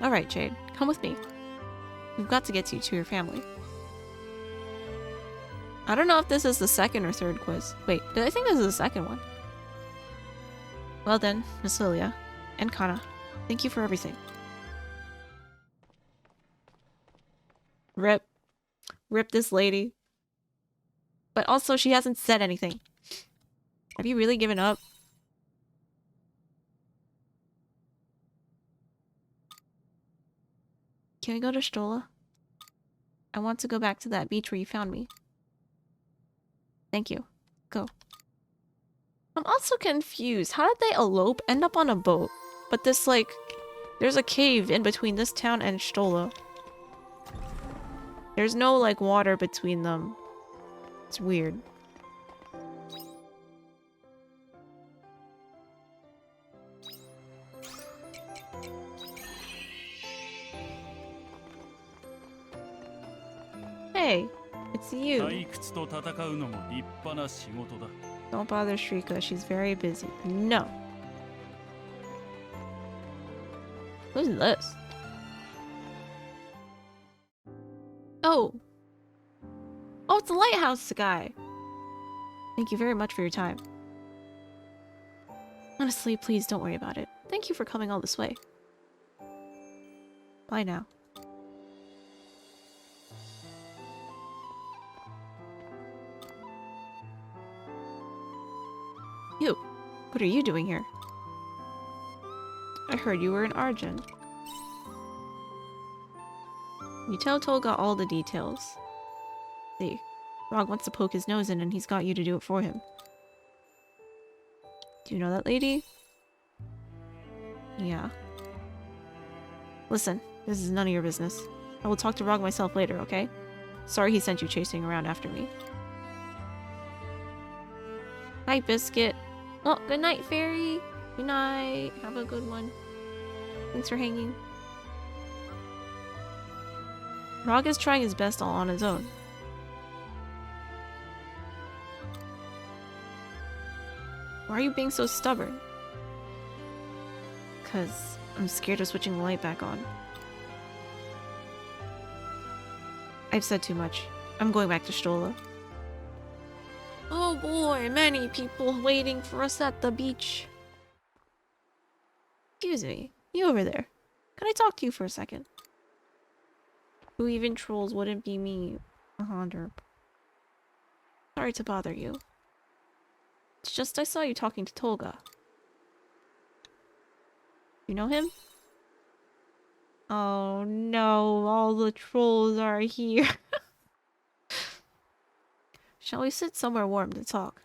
Alright, Jade. Come with me. We've got to get you to your family. I don't know if this is the second or third quiz. Wait, I think this is the second one. Well then, Miss Lilia and Kana, thank you for everything. Rip. Rip this lady. But also, she hasn't said anything. Have you really given up? Can we go to Stola? I want to go back to that beach where you found me. Thank you. Go. I'm also confused. How did they elope, end up on a boat? But this, like, there's a cave in between this town and Stola. There's no, like, water between them. It's weird. Hey, it's you. Don't bother Shrika, she's very busy. No. Who's this? Oh. Oh, it's the lighthouse guy. Thank you very much for your time. Honestly, please don't worry about it. Thank you for coming all this way. Bye now. You, what are you doing here? I heard you were in Argent. You tell Tolga all the details. See, Rog wants to poke his nose in and he's got you to do it for him. Do you know that lady? Yeah. Listen, this is none of your business. I will talk to Rog myself later, okay? Sorry he sent you chasing around after me. Hi, Biscuit. Oh, good night, Fairy. Good night. Have a good one. Thanks for hanging. Rog is trying his best all on his own. Why are you being so stubborn? 'Cause I'm scared of switching the light back on. I've said too much. I'm going back to Stola. Oh boy, many people waiting for us at the beach. Excuse me, you over there. Can I talk to you for a second? Who even trolls wouldn't be me, derp. Sorry to bother you. It's just I saw you talking to Tolga. You know him? Oh no, all the trolls are here. Shall we sit somewhere warm to talk?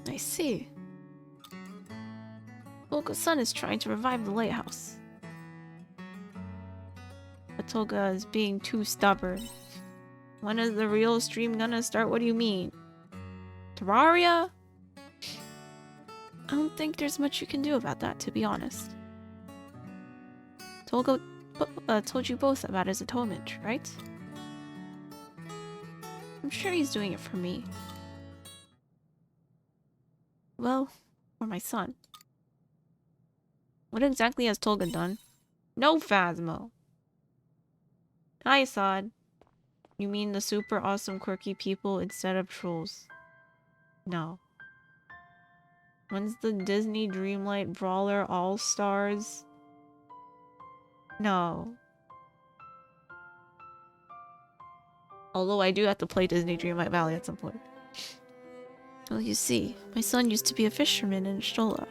I see. Tolga's son is trying to revive the lighthouse. But Tolga is being too stubborn. When is the real stream gonna start? What do you mean? Terraria? I don't think there's much you can do about that, to be honest. Tolga told you both about his atonement, right? I'm sure he's doing it for me. Well, for my son. What exactly has Tolga done? No, Phasmo. Hi, Assad. You mean the super awesome quirky people instead of trolls? No. When's the Disney Dreamlight Brawler All-Stars? No. Although I do have to play Disney Dreamlight Valley at some point. Well, you see, my son used to be a fisherman in Stola.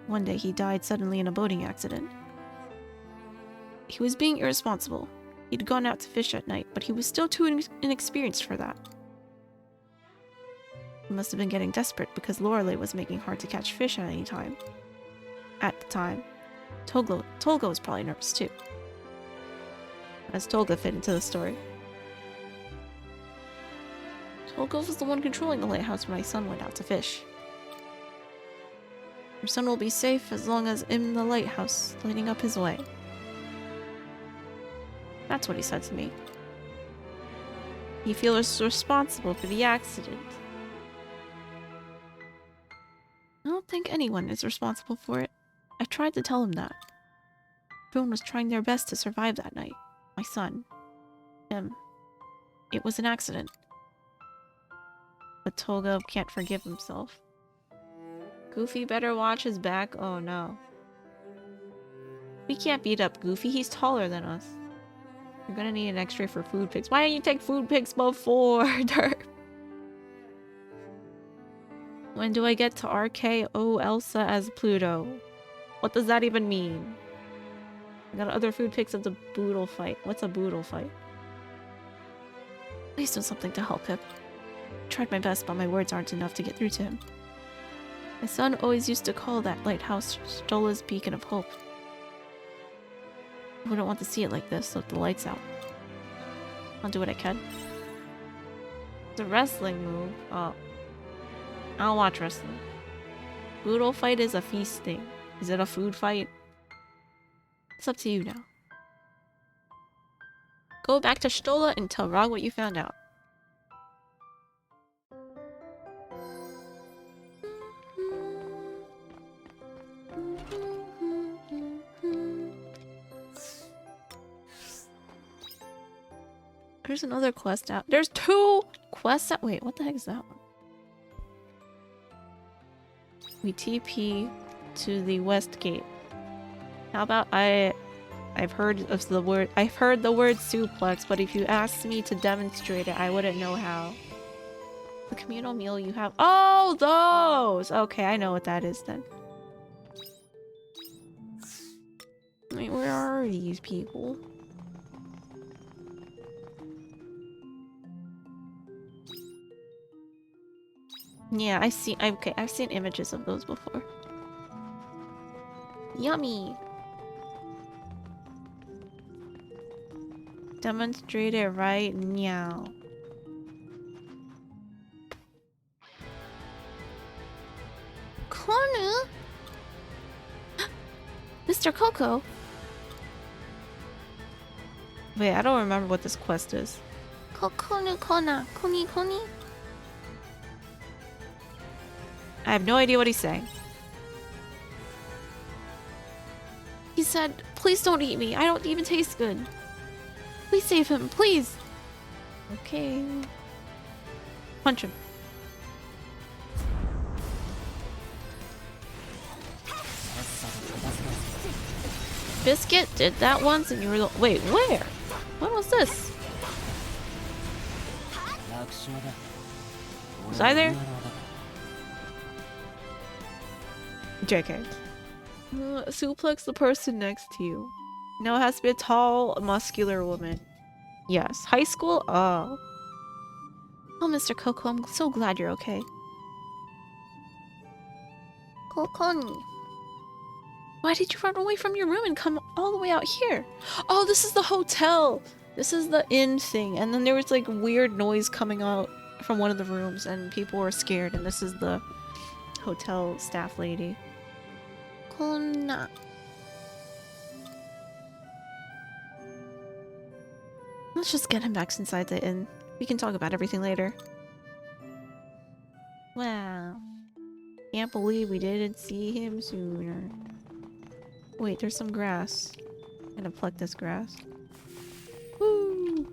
One day he died suddenly in a boating accident. He was being irresponsible. He'd gone out to fish at night, but he was still too inexperienced for that. He must have been getting desperate because Lorelei was making hard to catch fish at any time. At the time, Tolga was probably nervous too. How does Tolga fit into the story? Tolga was the one controlling the lighthouse when my son went out to fish. Your son will be safe as long as in the lighthouse, lighting up his way. That's what he said to me. He feels responsible for the accident. I don't think anyone is responsible for it. I tried to tell him that. Everyone was trying their best to survive that night. My son. Him. It was an accident. But Toga can't forgive himself. Goofy better watch his back. Oh no. We can't beat up Goofy. He's taller than us. You're gonna need an x-ray for food pics. Why didn't you take food pics before, Derp? When do I get to RKO Elsa as Pluto? What does that even mean? I got other food pics of the boodle fight. What's a boodle fight? Please do something to help him. I tried my best, but my words aren't enough to get through to him. My son always used to call that lighthouse Stola's beacon of hope. I wouldn't want to see it like this, so with the lights out. I'll do what I can. It's a wrestling move. Oh. I'll watch wrestling. Boodle fight is a feast thing. Is it a food fight? It's up to you now. Go back to Stola and tell Rog what you found out. There's another quest out. There's 2 quests out. Wait, what the heck is that one? We TP to the west gate. How about I've heard the word suplex, but if you asked me to demonstrate it, I wouldn't know how. The communal meal you have. Oh, those! Okay, I know what that is then. Wait, where are these people? Yeah, I've seen images of those before. Yummy! Demonstrate it right now. Konu? Mr. Coco? Wait, I don't remember what this quest is. Kokonu Kona. Koni Koni? I have no idea what he's saying. He said, please don't eat me. I don't even taste good. Please save him, please. Okay. Punch him. Biscuit did that once and you were wait, where? What was this? Was I there? JK. Suplex the person next to you. No, it has to be a tall, muscular woman. Yes. High school? Oh. Oh, Mr. Coco, I'm so glad you're okay. Kokoni. Why did you run away from your room and come all the way out here? Oh, this is the hotel! This is the inn thing. And then there was like weird noise coming out from one of the rooms and people were scared, and this is the hotel staff lady. Kona. Let's just get him back inside the inn. We can talk about everything later. Wow. Can't believe we didn't see him sooner. Wait, there's some grass. I'm gonna pluck this grass. Woo!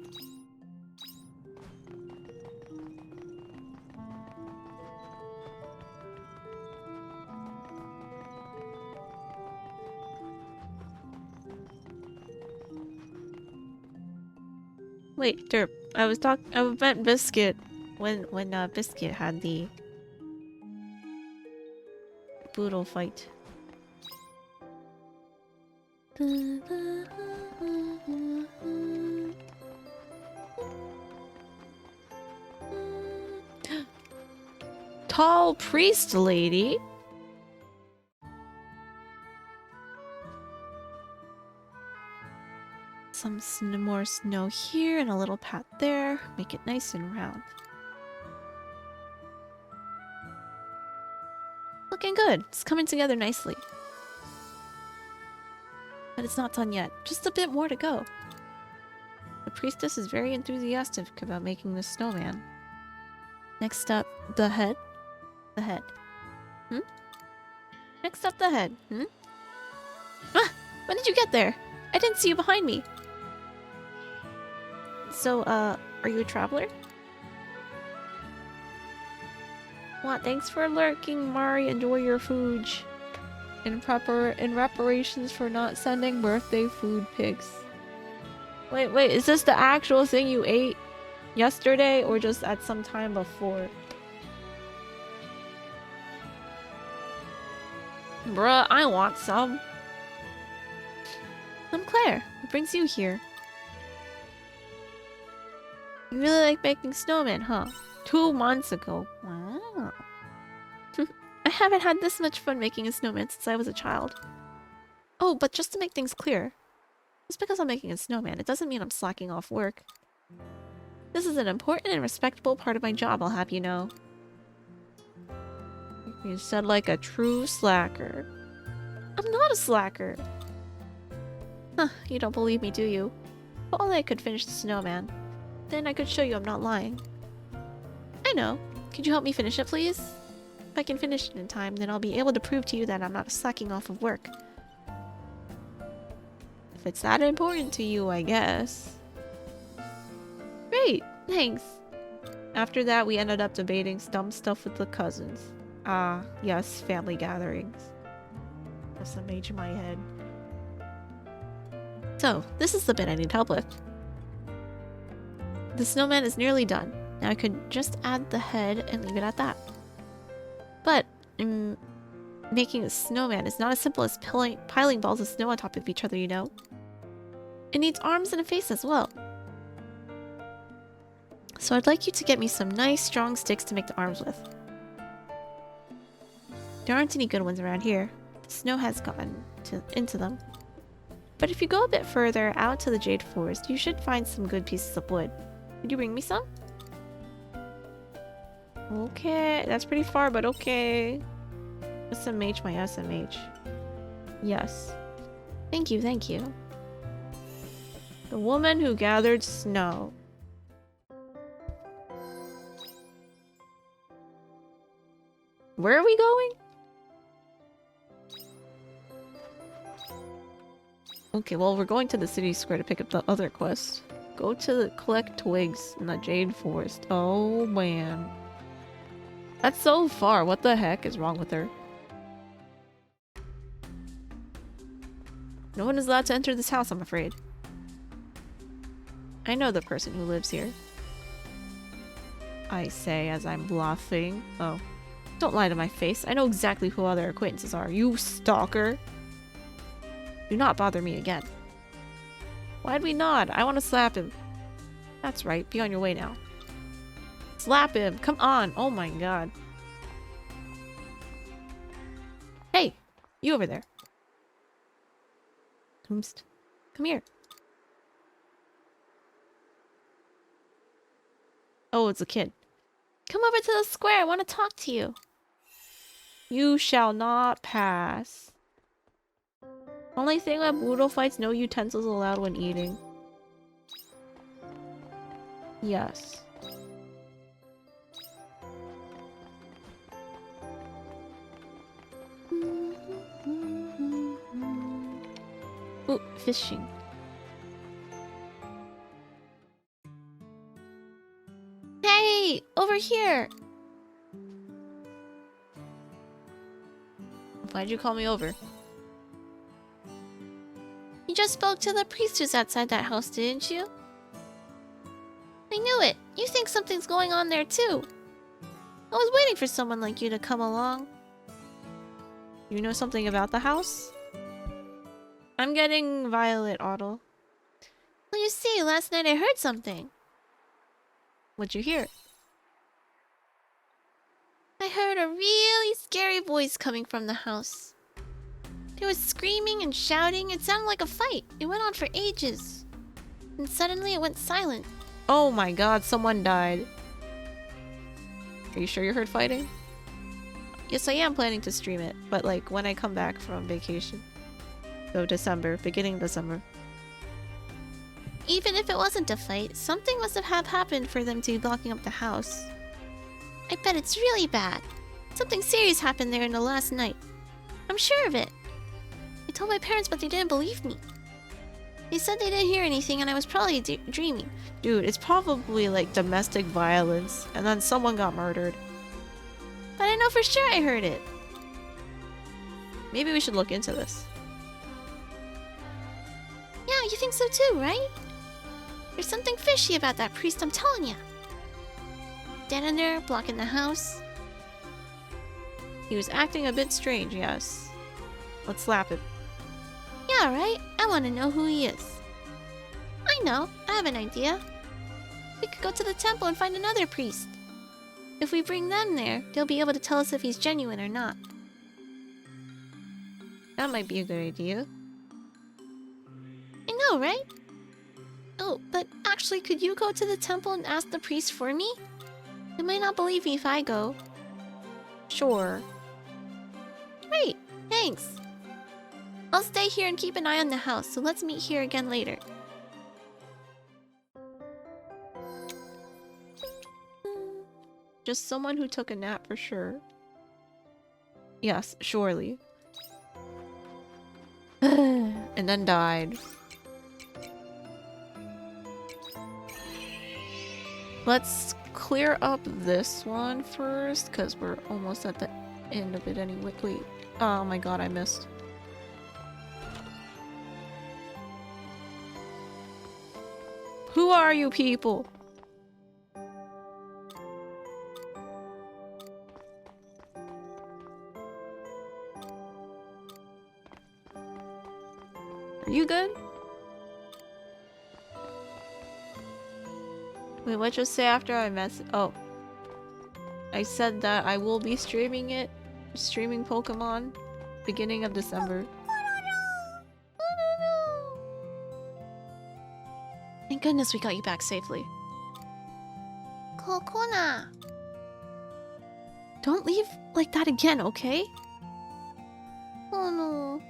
Wait, Derp. I met Biscuit when Biscuit had the boodle fight. Tall priest lady. Some more snow here and a little pat there. Make it nice and round. Looking looking good. It's coming together nicely. But it's not done yet. Just a bit more to go. The priestess is very enthusiastic about making this snowman. Next up, the head. The head. Next up, the head. Ah! When did you get there? I didn't see you behind me. So, are you a traveler? What? Thanks for lurking, Mari. Enjoy your food. In reparations for not sending birthday food pics. Wait, is this the actual thing you ate yesterday or just at some time before? Bruh, I want some. I'm Claire. What brings you here? You really like making snowmen, huh? 2 months ago. Wow. I haven't had this much fun making a snowman since I was a child. Oh, but just to make things clear, just because I'm making a snowman, it doesn't mean I'm slacking off work. This is an important and respectable part of my job, I'll have you know. You said like a true slacker. I'm not a slacker. Huh, you don't believe me, do you? If only I could finish the snowman. Then I could show you I'm not lying. I know. Could you help me finish it, please? If I can finish it in time, then I'll be able to prove to you that I'm not slacking off of work. If it's that important to you, I guess. Great, thanks. After that, we ended up debating dumb stuff with the cousins. Ah, yes, family gatherings. That's some H in my head. So, this is the bit I need help with. The snowman is nearly done. Now I could just add the head and leave it at that. But, making a snowman is not as simple as piling balls of snow on top of each other, you know? It needs arms and a face as well. So I'd like you to get me some nice, strong sticks to make the arms with. There aren't any good ones around here. The snow has gotten into them. But if you go a bit further out to the Jade Forest, you should find some good pieces of wood. Would you bring me some? Okay, that's pretty far, but okay. SMH my SMH. Yes. Thank you, thank you. The woman who gathered snow. Where are we going? Okay, well, we're going to the city square to pick up the other quest. Go to collect twigs in the Jade Forest. Oh, man. That's so far. What the heck is wrong with her? No one is allowed to enter this house, I'm afraid. I know the person who lives here. I say as I'm bluffing. Oh. Don't lie to my face. I know exactly who other acquaintances are. You stalker. Do not bother me again. Why'd we nod? I want to slap him. That's right. Be on your way now. Slap him. Come on. Oh my god. Hey! You over there. Come here. Oh, it's a kid. Come over to the square. I want to talk to you. You shall not pass. Only thing at Boodle fights, no utensils allowed when eating. Yes. Ooh, fishing. Hey! Over here! Why'd you call me over? You just spoke to the priest who's outside that house, didn't you? I knew it! You think something's going on there too! I was waiting for someone like you to come along. You know something about the house? I'm getting Violet, Otto. Well, you see, last night I heard something. What'd you hear? I heard a really scary voice coming from the house. There was screaming and shouting. It sounded like a fight. It went on for ages. And suddenly it went silent. Oh my god, someone died. Are you sure you heard fighting? Yes, I am planning to stream it, but like when I come back from vacation. So December, beginning of December. Even if it wasn't a fight, something must have happened for them to be blocking up the house. I bet it's really bad. Something serious happened there in the last night. I'm sure of it. I told my parents, but they didn't believe me. They said they didn't hear anything and I was probably dreaming. Dude, it's probably like domestic violence and then someone got murdered. But I know for sure I heard it. Maybe we should look into this. Yeah, you think so too, right? There's something fishy about that priest, I'm telling ya. Dead in there, blocking the house. He was acting a bit strange, yes. Let's slap him. Yeah, right? I want to know who he is. I know. I have an idea. We could go to the temple and find another priest. If we bring them there, they'll be able to tell us if he's genuine or not. That might be a good idea. I know, right? Oh, but actually, could you go to the temple and ask the priest for me? They might not believe me if I go. Sure. Great, thanks. I'll stay here and keep an eye on the house, so let's meet here again later. Just someone who took a nap for sure. Yes, surely. And then died. Let's clear up this one first, because we're almost at the end of it anyway. Wait. Oh my god, I missed. Who are you people? Are you good? Wait, what you say after I mess? Oh. I said that I will be streaming it. Streaming Pokemon. Beginning of December. Thank goodness we got you back safely. Kokona! Don't leave like that again, okay? Oh no.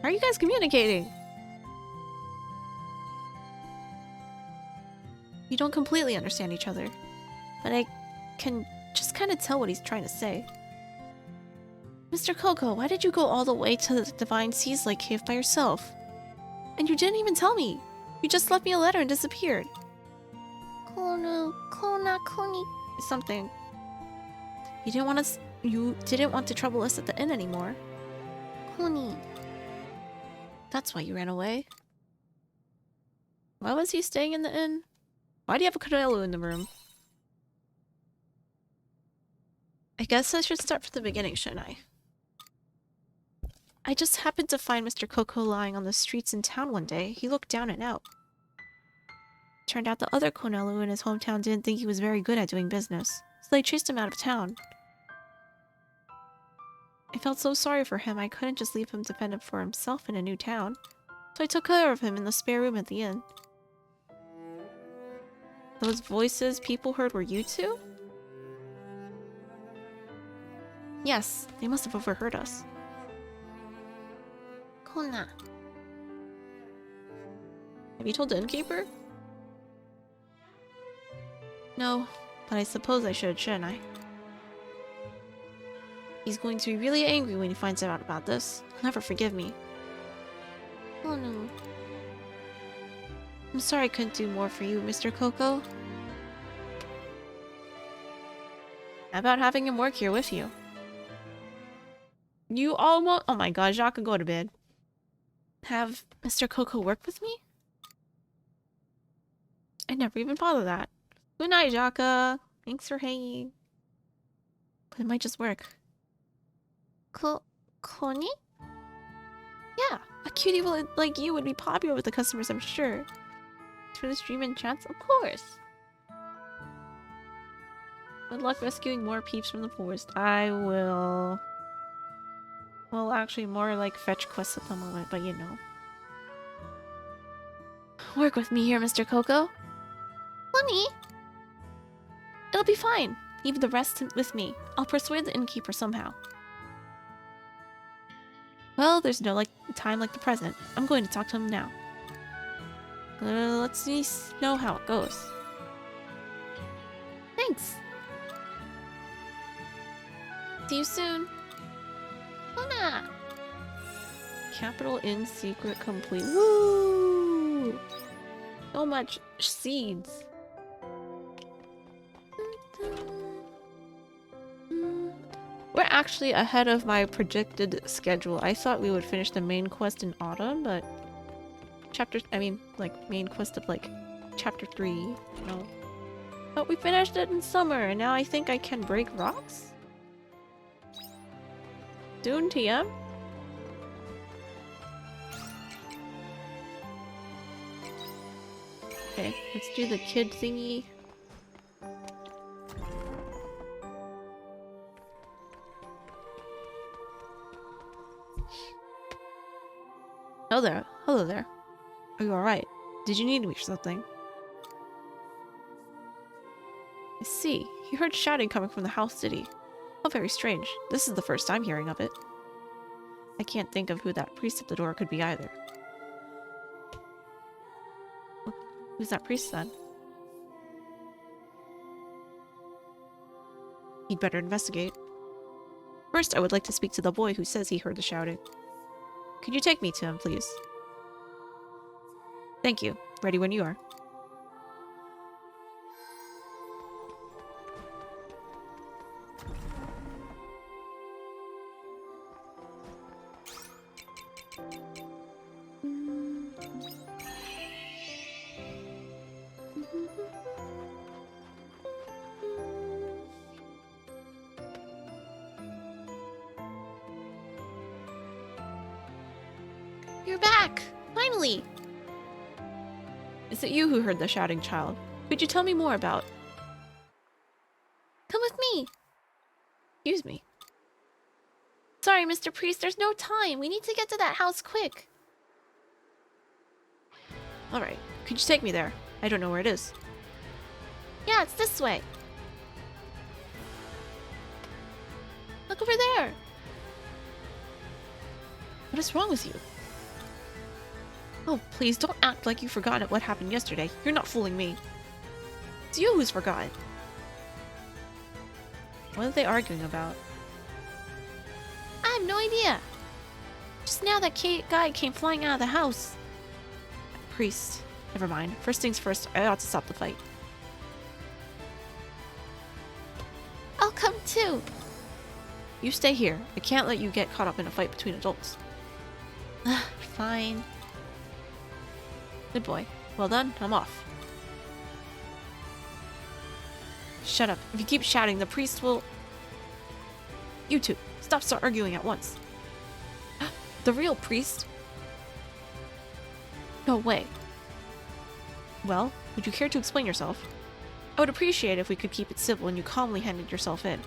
How are you guys communicating? You don't completely understand each other, but I can just kind of tell what he's trying to say. Mr. Coco, why did you go all the way to the Divine Seas Lake Cave by yourself? And you didn't even tell me. You just left me a letter and disappeared. Something. You didn't want to trouble us at the inn anymore. Koni. That's why you ran away. Why was he staying in the inn? Why do you have a Canelo in the room? I guess I should start from the beginning, shouldn't I? I just happened to find Mr. Coco lying on the streets in town one day. He looked down and out. Turned out the other Konelu in his hometown didn't think he was very good at doing business, so they chased him out of town. I felt so sorry for him, I couldn't just leave him to fend for himself in a new town, so I took care of him in the spare room at the inn. Those voices people heard were you two? Yes, they must have overheard us. Kona. Have you told the innkeeper? No, but I suppose I should, shouldn't I? He's going to be really angry when he finds out about this. He'll never forgive me. Oh no. I'm sorry I couldn't do more for you, Mr. Coco. How about having him work here with you? You almost— oh my god, Jacques, go to bed. Have Mr. Coco work with me? I never even thought of that. Good night, Jaka. Thanks for hanging. But it might just work. Koni? Yeah, a cutie like you would be popular with the customers, I'm sure. For the stream and chats, of course. Good luck rescuing more peeps from the forest. I will... well, actually, more like fetch quests at the moment, but you know. Work with me here, Mr. Coco. Honey? It'll be fine. Leave the rest with me. I'll persuade the innkeeper somehow. Well, there's no time like the present. I'm going to talk to him now. Let's see know how it goes. Thanks. See you soon. Luna! Capital Inn secret complete. Woo! So much seeds. We're actually ahead of my predicted schedule. I thought we would finish the main quest in autumn, but main quest of chapter 3, you know. But we finished it in summer, and now I think I can break rocks? Soon, TM? Okay, let's do the kid thingy. Oh there. Hello there. Are you alright? Did you need me for something? I see. You heard shouting coming from the house, did he? How very strange. This is the first time hearing of it. I can't think of who that priest at the door could be either. Who's that priest then? He'd better investigate. First, I would like to speak to the boy who says he heard the shouting. Could you take me to him, please? Thank you. Ready when you are. You're back! Finally! Is it you who heard the shouting, child? Could you tell me more about? Come with me! Excuse me. Sorry, Mr. Priest, there's no time. We need to get to that house quick. Alright, could you take me there? I don't know where it is. Yeah, it's this way. Look over there! What is wrong with you? Oh, please don't act like you forgot what happened yesterday. You're not fooling me. It's you who's forgot. What are they arguing about? I have no idea. Just now that guy came flying out of the house. Priest. Never mind. First things first, I ought to stop the fight. I'll come too. You stay here. I can't let you get caught up in a fight between adults. Fine. Good boy. Well done, I'm off. Shut up. If you keep shouting, the priest will... You two, start arguing at once. The real priest? No way. Well, would you care to explain yourself? I would appreciate it if we could keep it civil and you calmly handed yourself in.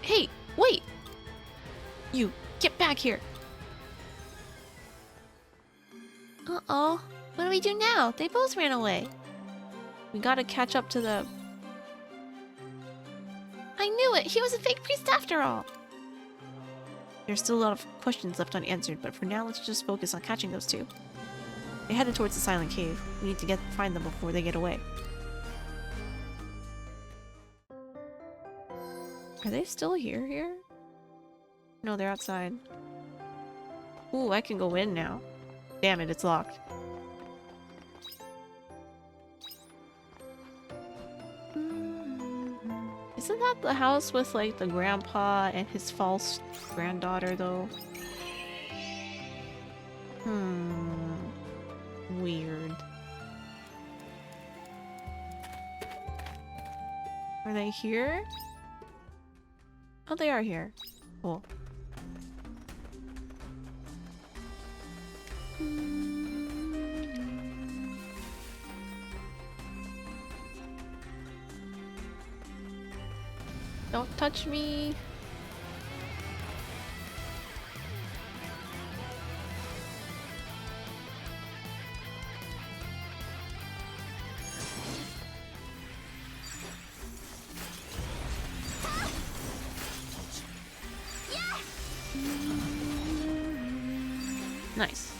Hey, wait! You, get back here! Uh-oh. What do we do now? They both ran away. We gotta catch up to the... I knew it! He was a fake priest after all! There's still a lot of questions left unanswered, but for now let's just focus on catching those two. They headed towards the silent cave. We need to find them before they get away. Are they still here? No, they're outside. Ooh, I can go in now. Damn it, it's locked. Isn't that the house with, like, the grandpa and his false granddaughter, though? Weird. Are they here? Oh, they are here. Cool. Don't touch me. Nice.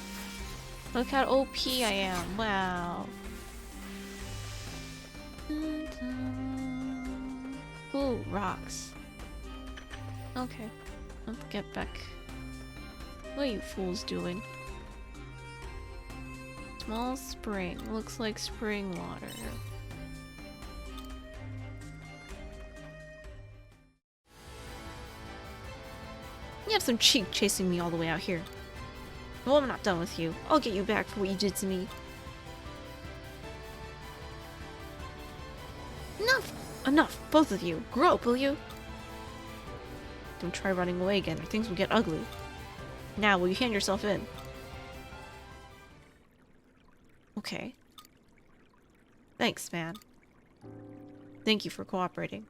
Look how OP I am. Wow. Ooh, rocks. Okay. Let's get back. What are you fools doing? Small spring. Looks like spring water. You have some cheek chasing me all the way out here. Well, I'm not done with you. I'll get you back for what you did to me. Enough! Enough! Both of you! Grow up, will you? Don't try running away again, or things will get ugly. Now, will you hand yourself in? Okay. Thanks, man. Thank you for cooperating.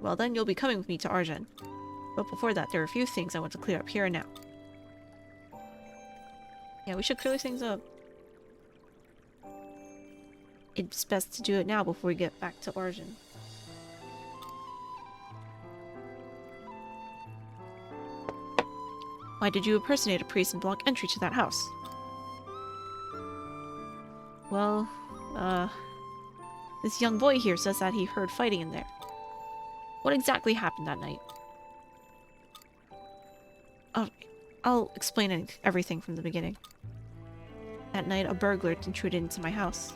Well then, you'll be coming with me to Argent. But before that, there are a few things I want to clear up here and now. Yeah, we should clear things up. It's best to do it now before we get back to Argent. Why did you impersonate a priest and block entry to that house? Well, this young boy here says that he heard fighting in there. What exactly happened that night? I'll explain everything from the beginning. That night, a burglar intruded into my house.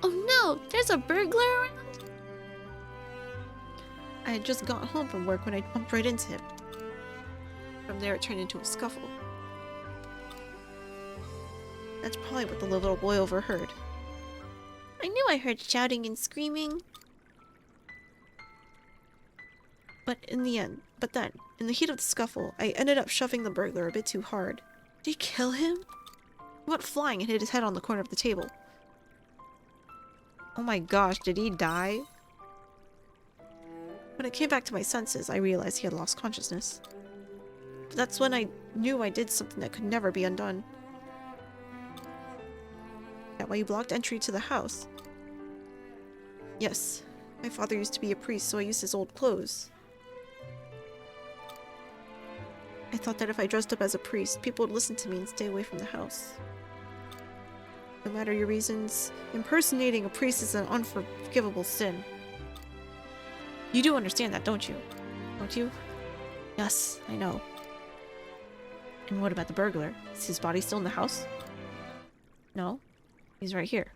Oh no! There's a burglar around? I had just got home from work when I bumped right into him. From there, it turned into a scuffle. That's probably what the little boy overheard. I knew I heard shouting and screaming. But then, in the heat of the scuffle, I ended up shoving the burglar a bit too hard. Did he kill him? He went flying and hit his head on the corner of the table. Oh my gosh, did he die? When I came back to my senses, I realized he had lost consciousness. But that's when I knew I did something that could never be undone. That why you blocked entry to the house? Yes. My father used to be a priest, so I used his old clothes. I thought that if I dressed up as a priest, people would listen to me and stay away from the house. No matter your reasons, impersonating a priest is an unforgivable sin. You do understand that, don't you? Don't you? Yes, I know. And what about the burglar? Is his body still in the house? No. He's right here.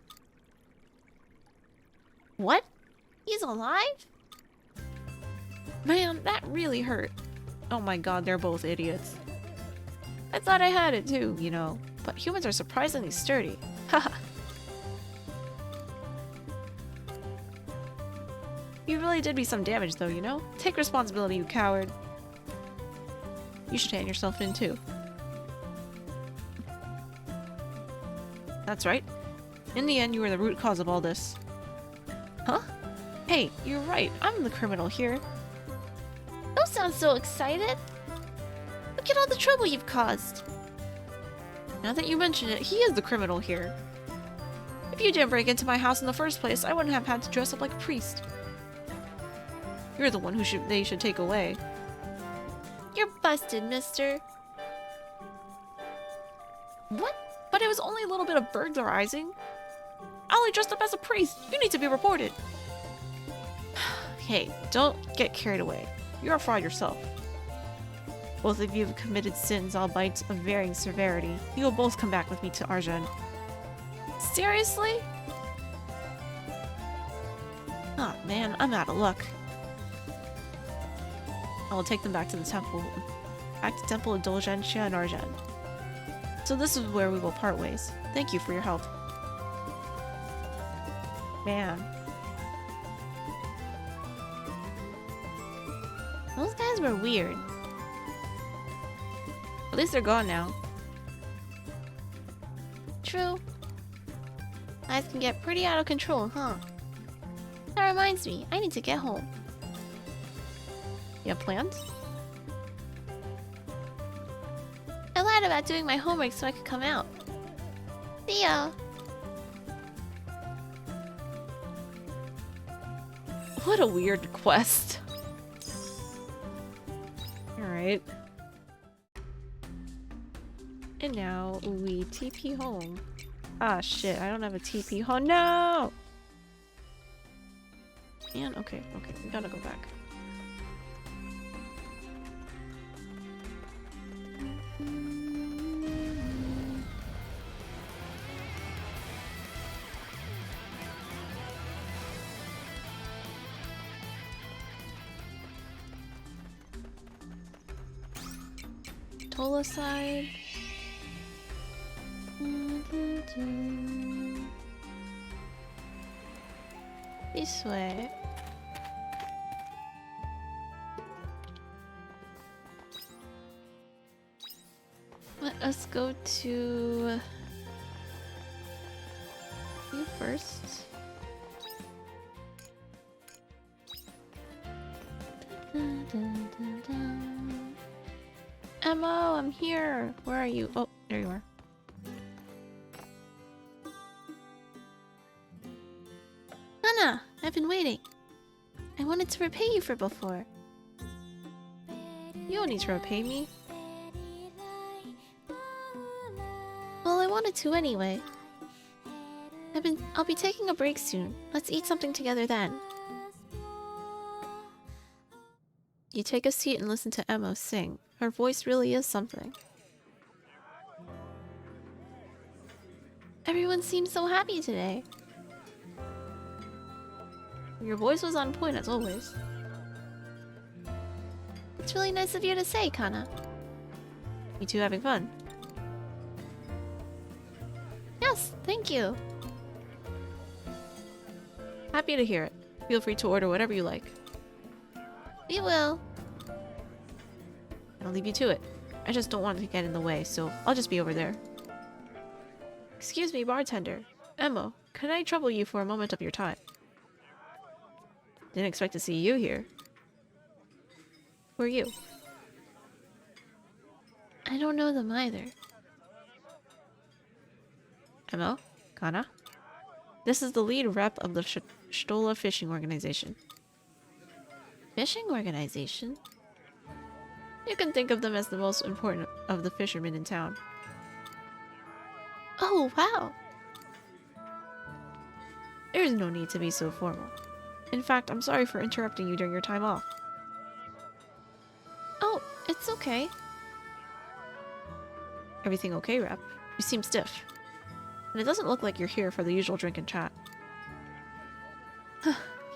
What? He's alive? Man, that really hurt. Oh my god, they're both idiots. I thought I had it too, you know. But humans are surprisingly sturdy. Haha. You really did me some damage though, you know? Take responsibility, you coward. You should hand yourself in too. That's right. In the end, you were the root cause of all this. Huh? Hey, you're right. I'm the criminal here. Don't sound so excited. Look at all the trouble you've caused. Now that you mention it, he is the criminal here. If you didn't break into my house in the first place, I wouldn't have had to dress up like a priest. You're the one who they should take away. You're busted, mister. What? But it was only a little bit of burglarizing. I only dressed up as a priest. You need to be reported. Hey, don't get carried away. You're a fraud yourself. Both of you have committed sins, albeit of varying severity. You will both come back with me to Argent. Seriously? Oh man, I'm out of luck. I will take them back to the temple. Back to Temple of Dolgentia and Argent. So this is where we will part ways. Thank you for your help. Man. Those guys were weird. At least they're gone now. True. Life can get pretty out of control, huh? That reminds me, I need to get home. You have plans? I lied about doing my homework so I could come out. See ya! What a weird quest. Alright. And now we TP home. Ah shit, I don't have a TP home. No! And okay, we gotta go back. Tola side. This way. Let us go to you first. Emma, I'm here. Where are you? Oh, there you are. Anna, I've been waiting. I wanted to repay you for before. You don't need to repay me. Well, I wanted to anyway. I'll be taking a break soon. Let's eat something together then. You take a seat and listen to Emma sing. Her voice really is something. Everyone seems so happy today. Your voice was on point as always. It's really nice of you to say, Kana. You two having fun? Yes, thank you. Happy to hear it. Feel free to order whatever you like. We will. I'll leave you to it. I just don't want to get in the way, so I'll just be over there. Excuse me, bartender. Emma, can I trouble you for a moment of your time? Didn't expect to see you here. Who are you? I don't know them either. Emma? Kana? This is the lead rep of the Stola Fishing Organization. Fishing organization? You can think of them as the most important of the fishermen in town. Oh, wow! There is no need to be so formal. In fact, I'm sorry for interrupting you during your time off. Oh, it's okay. Everything okay, Rep? You seem stiff. And it doesn't look like you're here for the usual drink and chat.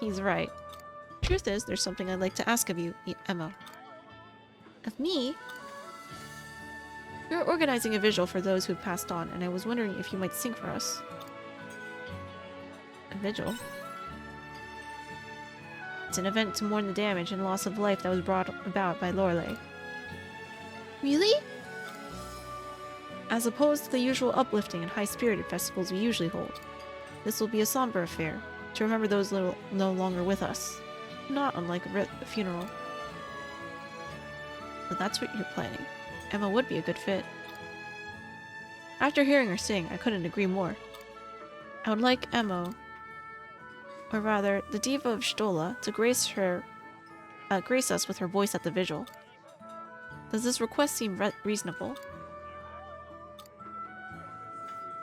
He's right. Truth is, there's something I'd like to ask of you, Emma. Of me? We're organizing a vigil for those who've passed on, and I was wondering if you might sing for us. A vigil? It's an event to mourn the damage and loss of life that was brought about by Lorelei. Really? As opposed to the usual uplifting and high-spirited festivals we usually hold, this will be a somber affair, to remember those no longer with us. Not unlike a funeral. But that's what you're planning. Emma would be a good fit. After hearing her sing, I couldn't agree more. I would like Emma, or rather, the diva of Stola, to grace us with her voice at the vigil. Does this request seem reasonable?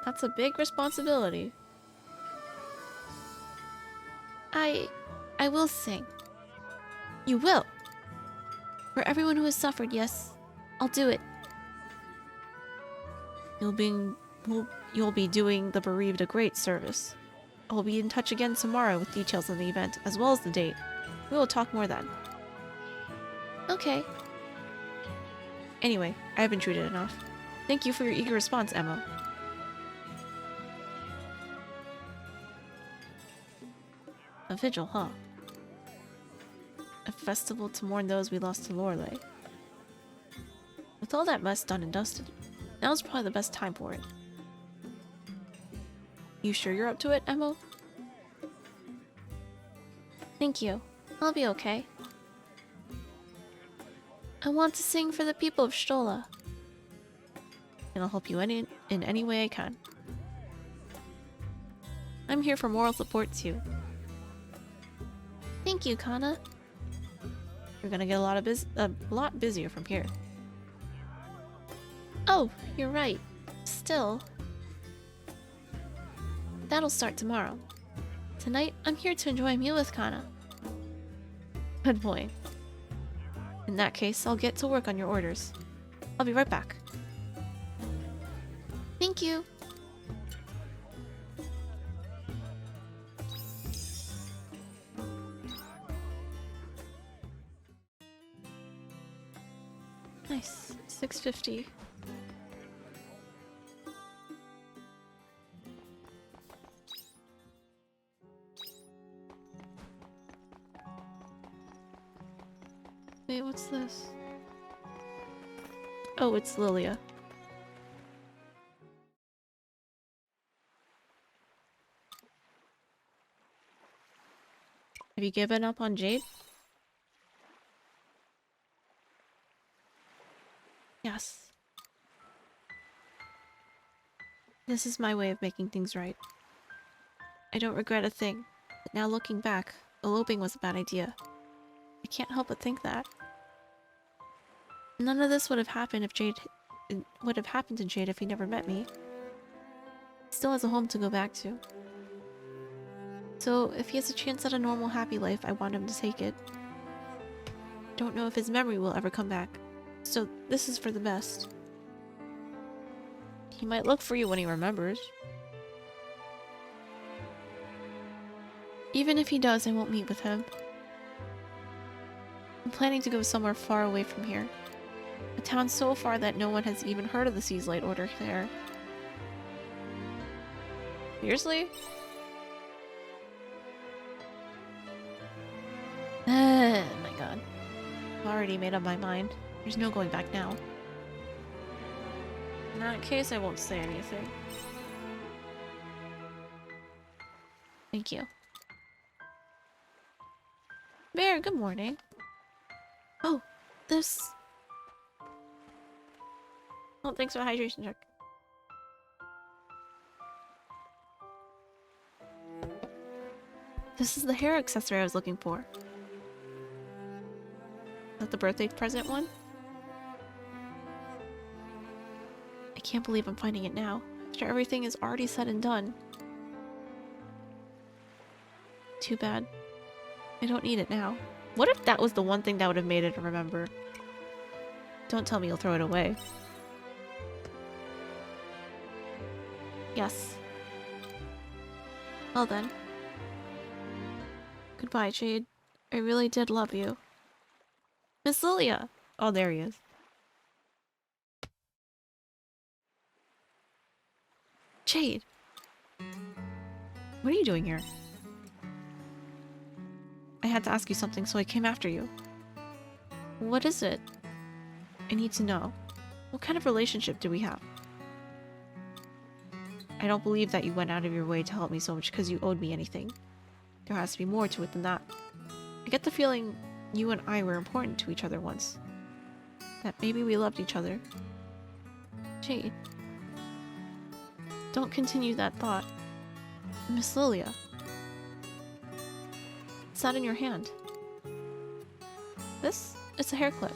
That's a big responsibility. I will sing. You will? For everyone who has suffered, yes. I'll do it. You'll be doing the bereaved a great service. I'll be in touch again tomorrow with details of the event, as well as the date. We will talk more then. Okay. Anyway, I have been treated enough. Thank you for your eager response, Emma. A vigil, huh? A festival to mourn those we lost to Lorelei. With all that mess done and dusted, now's probably the best time for it. You sure you're up to it, Emma? Thank you. I'll be okay. I want to sing for the people of Stola. And I'll help you in any way I can. I'm here for moral support too. Thank you, Kana. You're gonna get a lot busier from here. Oh, you're right. Still. That'll start tomorrow. Tonight, I'm here to enjoy a meal with Kana. Good point. In that case, I'll get to work on your orders. I'll be right back. Thank you. Nice. 650. Wait, what's this? Oh, it's Lilia. Have you given up on Jade? Yes. This is my way of making things right. I don't regret a thing, but now looking back, eloping was a bad idea. I can't help but think that. None of this would have happened if Jade... would have happened to Jade if he never met me. He still has a home to go back to. So, if he has a chance at a normal, happy life, I want him to take it. I don't know if his memory will ever come back. So, this is for the best. He might look for you when he remembers. Even if he does, I won't meet with him. I'm planning to go somewhere far away from here. A town so far that no one has even heard of the Sea's Light Order there. Seriously? Oh my god. I've already made up my mind. There's no going back now. In that case, I won't say anything. Thank you. Bear, good morning. Oh, this... Oh, thanks for the hydration check. This is the hair accessory I was looking for. Is that the birthday present one? I can't believe I'm finding it now, after everything is already said and done. Too bad. I don't need it now. What if that was the one thing that would have made it remember? Don't tell me you'll throw it away. Yes. Well then. Goodbye, Jade. I really did love you. Miss Lilia! Oh, there he is. Jade! What are you doing here? I had to ask you something, so I came after you. What is it? I need to know. What kind of relationship do we have? I don't believe that you went out of your way to help me so much because you owed me anything. There has to be more to it than that. I get the feeling you and I were important to each other once. That maybe we loved each other. Jade. Don't continue that thought. Miss Lilia. What's that in your hand? This? It's a hair clip.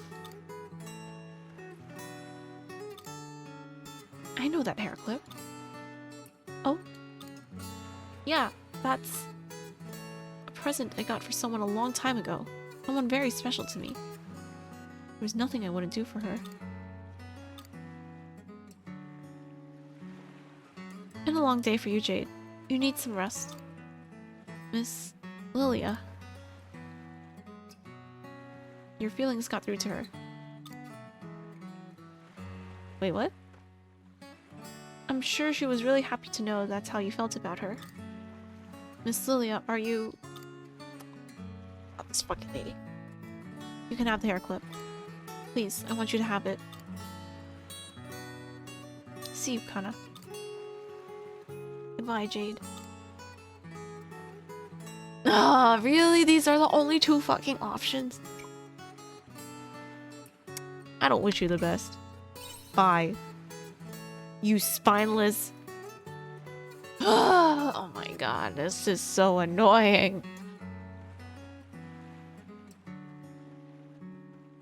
I know that hair clip. Oh? Yeah, that's a present I got for someone a long time ago. Someone very special to me. There's nothing I wouldn't do for her. Been a long day for you, Jade. You need some rest. Miss Lilia. Your feelings got through to her. Wait, what? I'm sure she was really happy to know that's how you felt about her. Miss Lilia, are you... Oh, this fucking lady. You can have the hair clip. Please, I want you to have it. See you, Kana. Goodbye, Jade. Ah, really? These are the only two fucking options? I don't wish you the best. Bye. You spineless... Oh my god, this is so annoying.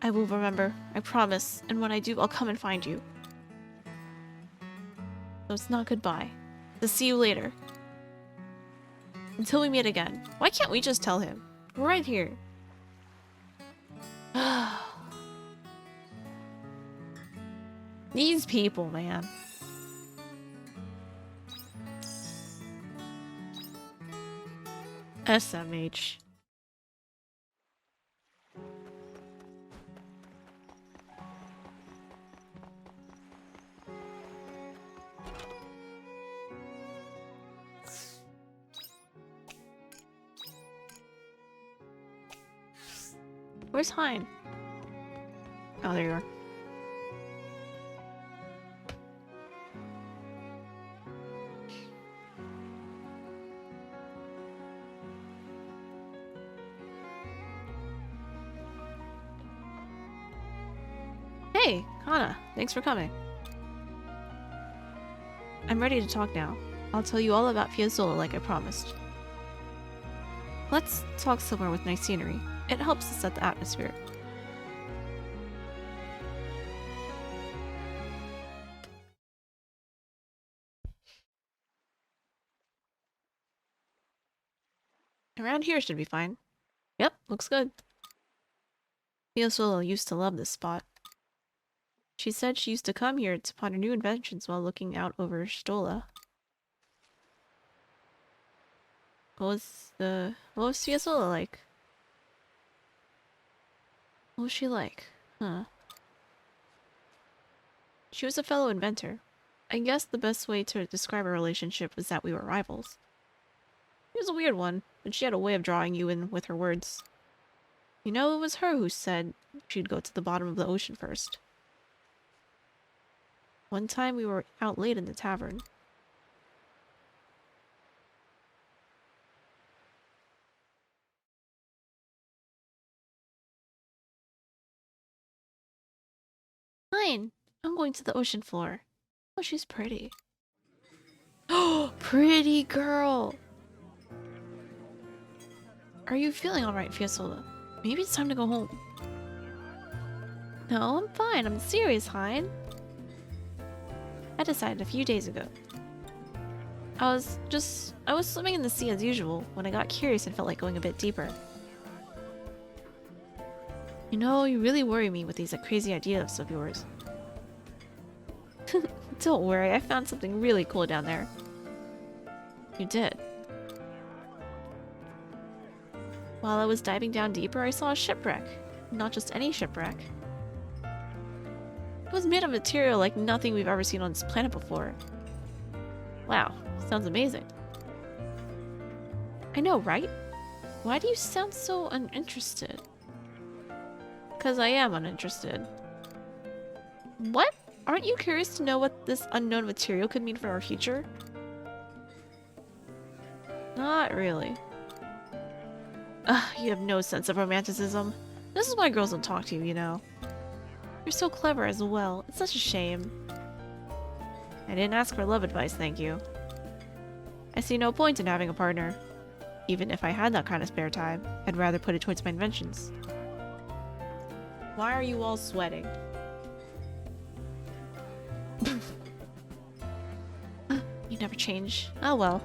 I will remember, I promise, and when I do, I'll come and find you. So it's not goodbye. To see you later. Until we meet again. Why can't we just tell him? We're right here. These people, man. SMH. Where's Hein? Oh, there you are. Hey, Hana, thanks for coming. I'm ready to talk now. I'll tell you all about Fiesole like I promised. Let's talk somewhere with nice scenery. It helps to set the atmosphere. Around here should be fine. Yep, looks good. Fiesole used to love this spot. She said she used to come here to ponder new inventions while looking out over Stola. What was Fiesole like? What was she like? Huh. She was a fellow inventor. I guess the best way to describe our relationship was that we were rivals. It was a weird one, but she had a way of drawing you in with her words. You know, it was her who said she'd go to the bottom of the ocean first. One time we were out late in the tavern. Fine. I'm going to the ocean floor. Oh, she's pretty. Oh, pretty girl! Are you feeling alright, Fiesole? Maybe it's time to go home. No, I'm fine. I'm serious, Hein. I decided a few days ago. I was swimming in the sea as usual when I got curious and felt like going a bit deeper. You know, you really worry me with these crazy ideas of yours. Don't worry, I found something really cool down there. You did. While I was diving down deeper, I saw a shipwreck. Not just any shipwreck. It was made of material like nothing we've ever seen on this planet before. Wow, sounds amazing. I know, right? Why do you sound so uninterested? 'Cause I am uninterested. What? Aren't you curious to know what this unknown material could mean for our future? Not really. Ugh, you have no sense of romanticism. This is why girls don't talk to you, you know. You're so clever as well. It's such a shame. I didn't ask for love advice, thank you. I see no point in having a partner. Even if I had that kind of spare time, I'd rather put it towards my inventions. Why are you all sweating? You never change. Oh well.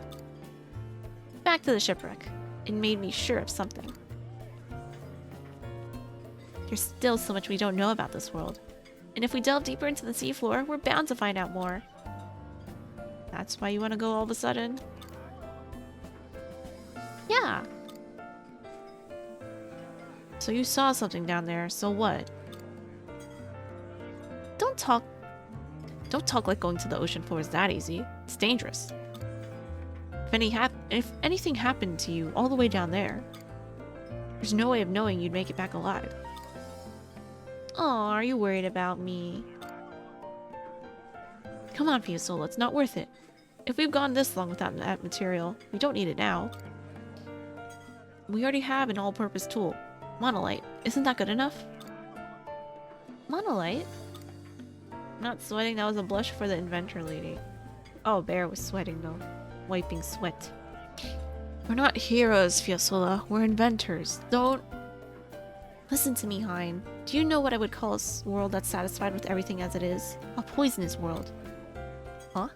Back to the shipwreck. It made me sure of something. There's still so much we don't know about this world. And if we delve deeper into the seafloor, we're bound to find out more. That's why you want to go all of a sudden? Yeah. So you saw something down there, so what? Don't talk like going to the ocean floor is that easy. It's dangerous. If anything happened to you all the way down there, there's no way of knowing you'd make it back alive. Aw, are you worried about me? Come on, Fiesole, it's not worth it. If we've gone this long without that material, we don't need it now. We already have an all-purpose tool. Monolite. Isn't that good enough? Monolite? Not sweating, that was a blush for the inventor lady. Oh, Bear was sweating though. Wiping sweat. We're not heroes, Fiesole. We're inventors. Don't... Listen to me, Hein. Do you know what I would call a world that's satisfied with everything as it is? A poisonous world. Huh?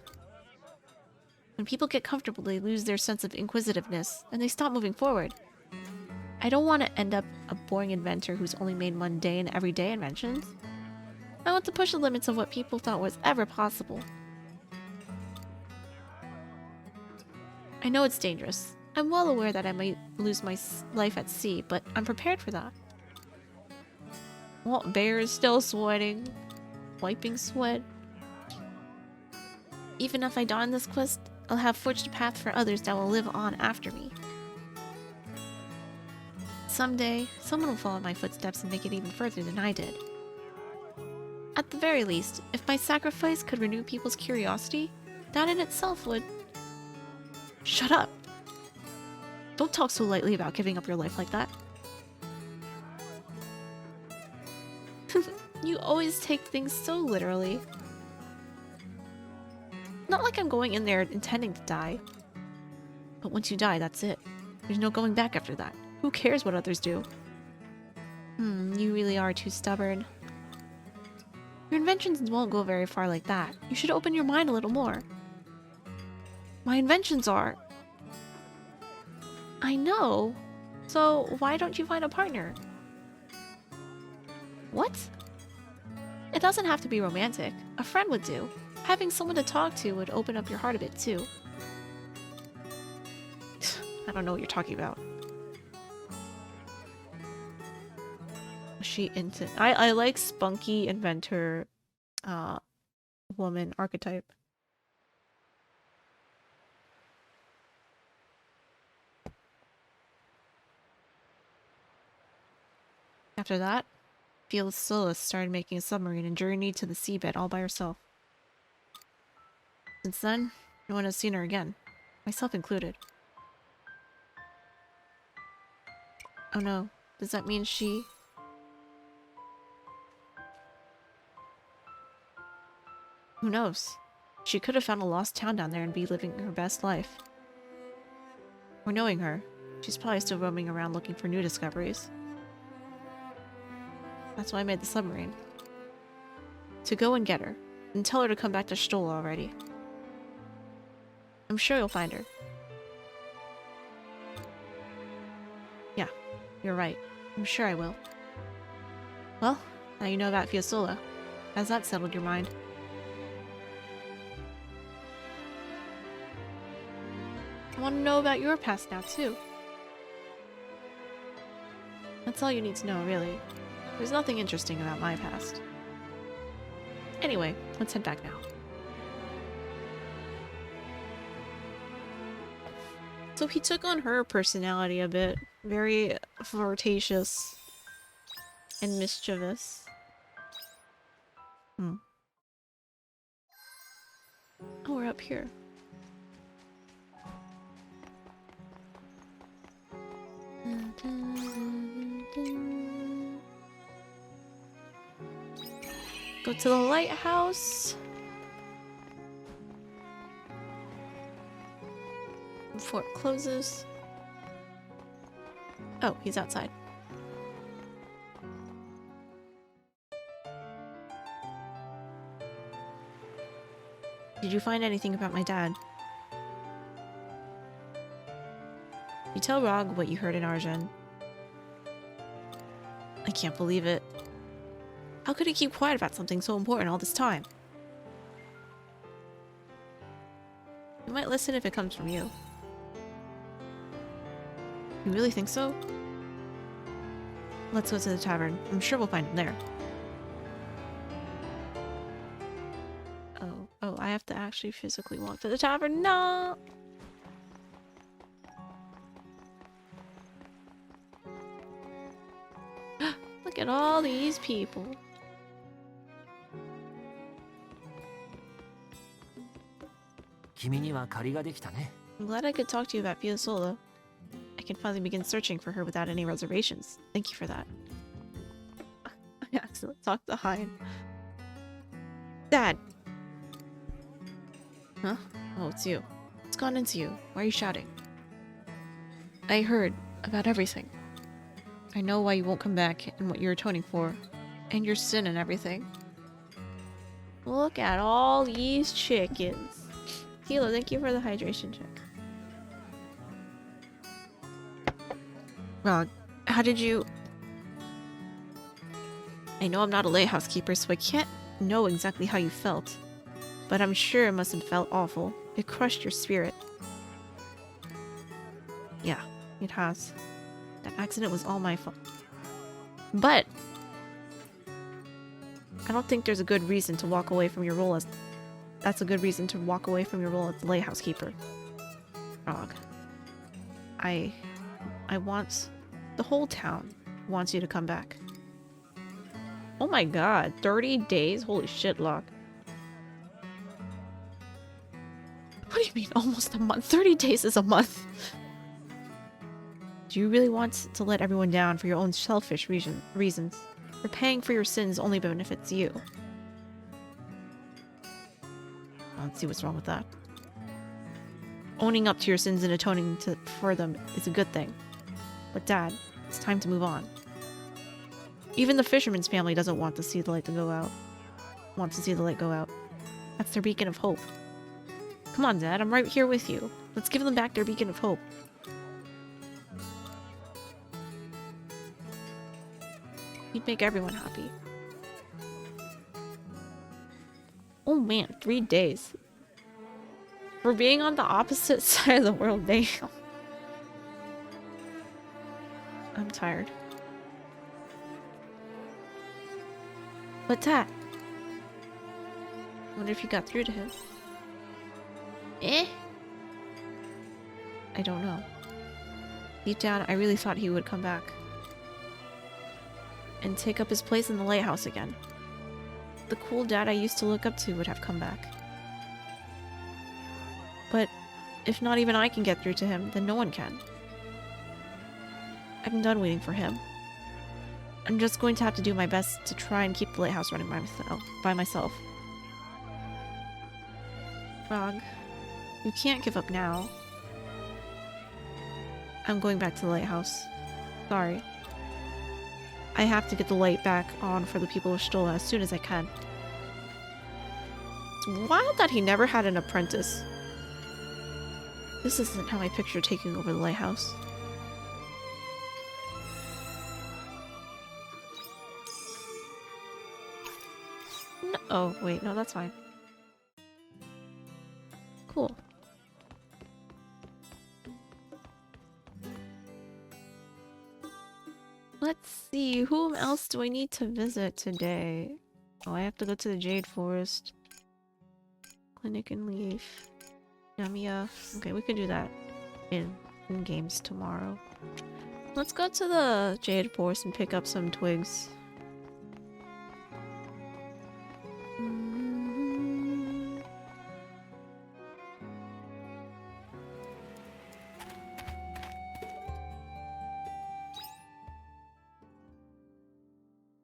When people get comfortable, they lose their sense of inquisitiveness, and they stop moving forward. I don't want to end up a boring inventor who's only made mundane, everyday inventions. I want to push the limits of what people thought was ever possible. I know it's dangerous. I'm well aware that I might lose my life at sea, but I'm prepared for that. Walt Bear is still sweating. Wiping sweat. Even if I die on this quest, I'll have forged a path for others that will live on after me. Someday, someone will follow my footsteps and make it even further than I did. At the very least, if my sacrifice could renew people's curiosity, that in itself would... Shut up! Don't talk so lightly about giving up your life like that. You always take things so literally. Not like I'm going in there intending to die. But once you die, that's it. There's no going back after that. Who cares what others do? You really are too stubborn. Your inventions won't go very far like that. You should open your mind a little more. My inventions are... I know. So why don't you find a partner? What? It doesn't have to be romantic. A friend would do. Having someone to talk to would open up your heart a bit too. I don't know what you're talking about. Was she into... I like spunky inventor woman archetype. After that, Harvestella started making a submarine and journeyed to the seabed all by herself. Since then, no one has seen her again, myself included. Oh no, does that mean she... Who knows? She could have found a lost town down there and be living her best life. Or knowing her, she's probably still roaming around looking for new discoveries. That's why I made the submarine. To go and get her, and tell her to come back to Stola already. I'm sure you'll find her. Yeah, you're right. I'm sure I will. Well, now you know about Harvestella. Has that settled your mind? I want to know about your past now, too. That's all you need to know, really. There's nothing interesting about my past. Anyway, let's head back now. So he took on her personality a bit. Very flirtatious and mischievous. Oh, we're up here. Go to the lighthouse. Before it closes. Oh, he's outside. Did you find anything about my dad? You tell Rog what you heard in Argent. I can't believe it. How could he keep quiet about something so important all this time? He might listen if it comes from you. You really think so? Let's go to the tavern. I'm sure we'll find him there. Oh, I have to actually physically walk to the tavern? No! Look at all these people. I'm glad I could talk to you about Harvestella. I can finally begin searching for her without any reservations. Thank you for that. I accidentally talked to Hyde. Dad! Huh? Oh, it's you. What's gone into you? Why are you shouting? I heard about everything. I know why you won't come back and what you're atoning for. And your sin and everything. Look at all these chickens. Kilo, thank you for the hydration check. Rog, how did you... I know I'm not a lighthouse keeper, so I can't know exactly how you felt. But I'm sure it must have felt awful. It crushed your spirit. Yeah, it has. That accident was all my fault. But I don't think there's a good reason to walk away from your role as... That's a good reason to walk away from your role as the lighthouse keeper. Rog. I want... The whole town wants you to come back. Oh my god, 30 days? Holy shit, Locke. What do you mean, almost a month? 30 days is a month. Do you really want to let everyone down for your own selfish reasons? Repaying for your sins only benefits you. Let's see what's wrong with that. Owning up to your sins and atoning for them is a good thing. But Dad, it's time to move on. Even the fisherman's family doesn't want to see the light go out. That's their beacon of hope. Come on, Dad, I'm right here with you. Let's give them back their beacon of hope. You'd make everyone happy. Oh man, 3 days. We're being on the opposite side of the world, damn. I'm tired. But Dad, I wonder if you got through to him. I don't know. Deep down, I really thought he would come back. And take up his place in the lighthouse again. The cool dad I used to look up to would have come back. But if not even I can get through to him, then no one can. I'm done waiting for him. I'm just going to have to do my best to try and keep the lighthouse running by myself. Frog, you can't give up now. I'm going back to the lighthouse. Sorry. I have to get the light back on for the people of Stola as soon as I can. It's wild that he never had an apprentice. This isn't how I picture taking over the lighthouse. No, oh, wait, no, that's fine. Cool. Let's see, whom else do I need to visit today? Oh, I have to go to the Jade Forest. Clinic and Leaf. Namiya. Okay, we can do that in games tomorrow. Let's go to the Jade Forest and pick up some twigs.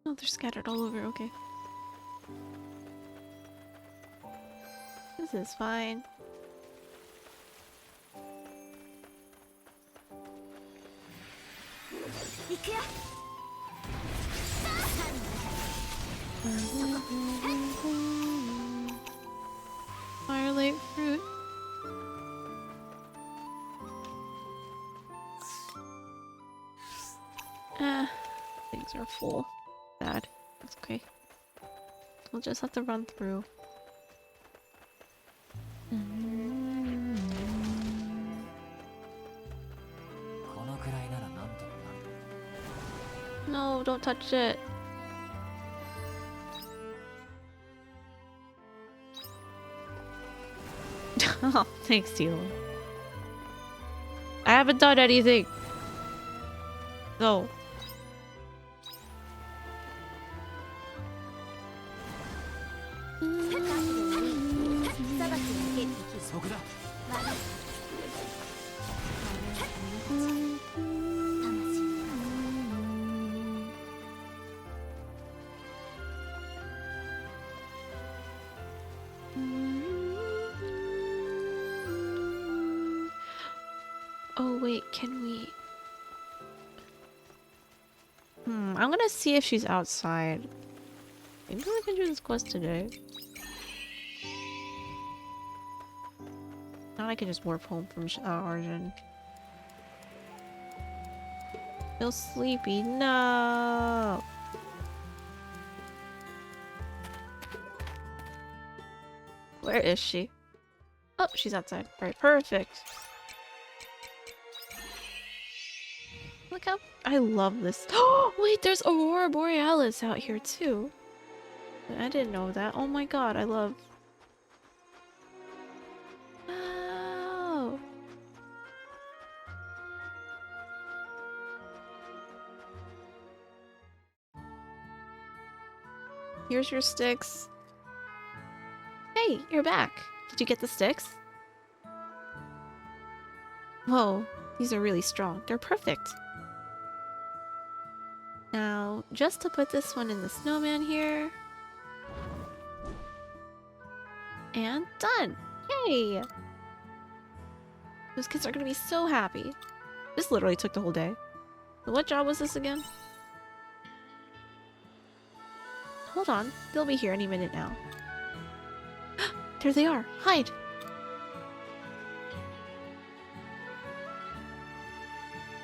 Oh, they're scattered all over, okay. This is fine. Firelight fruit. Things are full. Bad. That's okay. We'll just have to run through. No, don't touch it. Oh, thanks, Tilo. I haven't done anything. No. Oh wait, can we... I'm gonna see if she's outside. Maybe we can do this quest today. Now I can just warp home from Arjun. Feel sleepy. No! Where is she? Oh, she's outside. Alright, perfect. Look how... I love this. Oh, wait, there's Aurora Borealis out here too. I didn't know that. Oh my god, I love... Oh. Here's your sticks. Hey, you're back. Did you get the sticks? Whoa, these are really strong. They're perfect. Now, just to put this one in the snowman here. And done! Yay! Those kids are gonna be so happy. This literally took the whole day. So what job was this again? Hold on, they'll be here any minute now. There they are! Hide!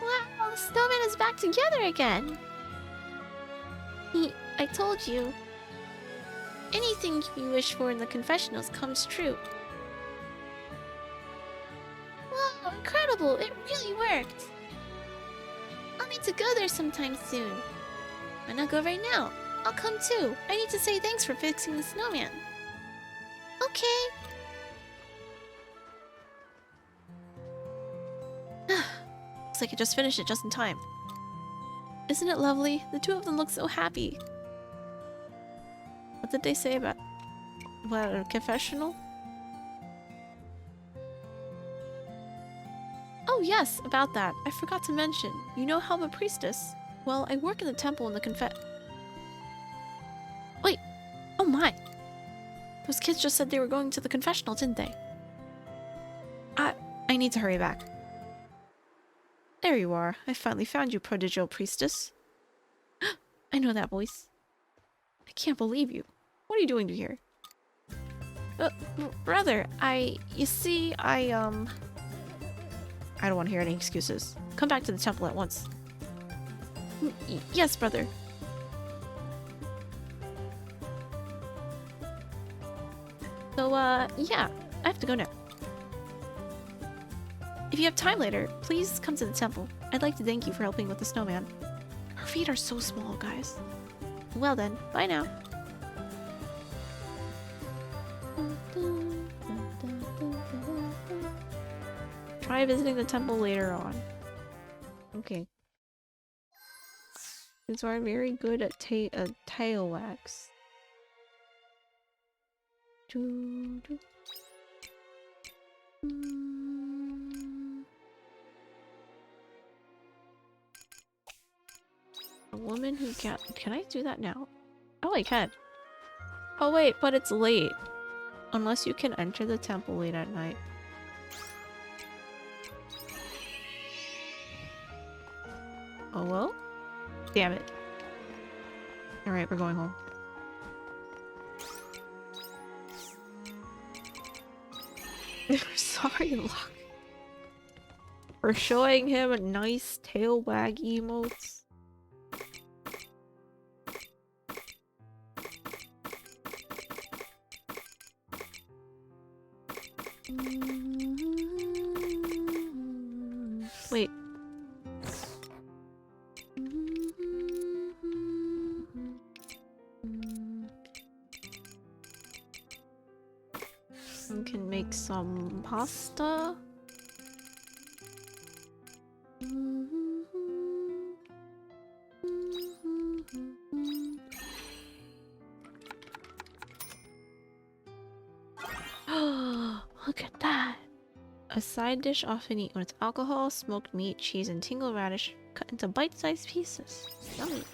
Wow, the snowman is back together again! I told you. Anything you wish for in the confessionals comes true. Wow, incredible! It really worked! I'll need to go there sometime soon. Why not go right now? I'll come too. I need to say thanks for fixing the snowman. Okay. Looks like I just finished it just in time. Isn't it lovely? The two of them look so happy. What did they say about... What, a confessional? Oh yes, about that. I forgot to mention. You know how I'm a priestess? Well, I work in the temple in the Wait! Oh my! Those kids just said they were going to the confessional, didn't they? I need to hurry back. There you are. I finally found you, prodigal priestess. I know that voice. I can't believe you. What are you doing here? Brother, you see, I don't want to hear any excuses. Come back to the temple at once. Yes, brother. So, yeah, I have to go now. If you have time later, please come to the temple. I'd like to thank you for helping with the snowman. Her feet are so small, guys. Well then, bye now. Try visiting the temple later on. Okay. These are very good at tail wax. A woman who can't... Can I do that now? Oh, I can. Oh wait, but it's late. Unless you can enter the temple late at night. Oh well? Damn it. Alright, we're going home. Sorry, Locke. For showing him a nice tail wag emotes. Wait. We can make some pasta. Look at that! A side dish often eaten with alcohol, smoked meat, cheese, and tingle radish cut into bite-sized pieces. Yummy!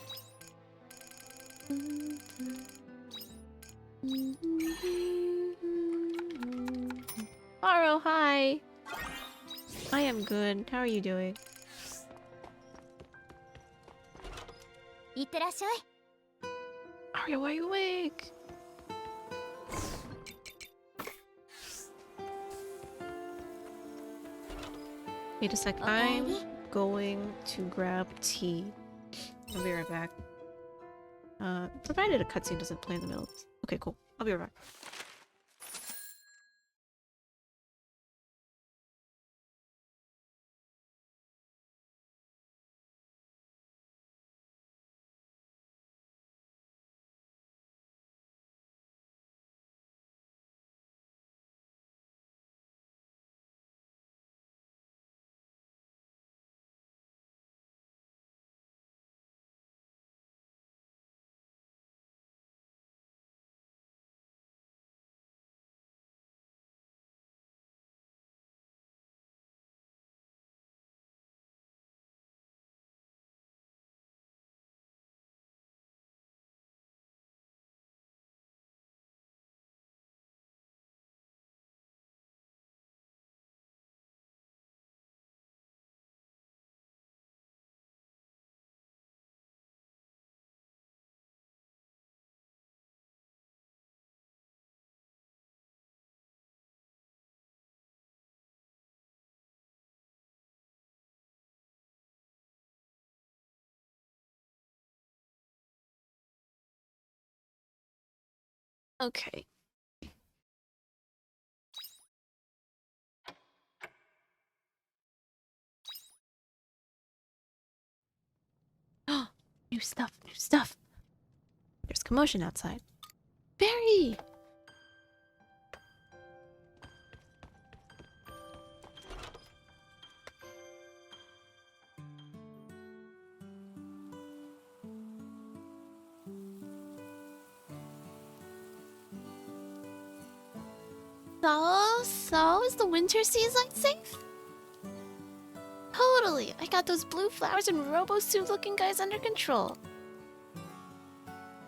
Aro, hi! I am good. How are you doing? Aria, why are you awake? Wait a sec, I'm going to grab tea. I'll be right back. Provided a cutscene doesn't play in the middle. Okay, cool. I'll be right back. Okay. New stuff, new stuff. There's commotion outside. Barry! So is the winter season safe? Totally! I got those blue flowers and robo-suit looking guys under control.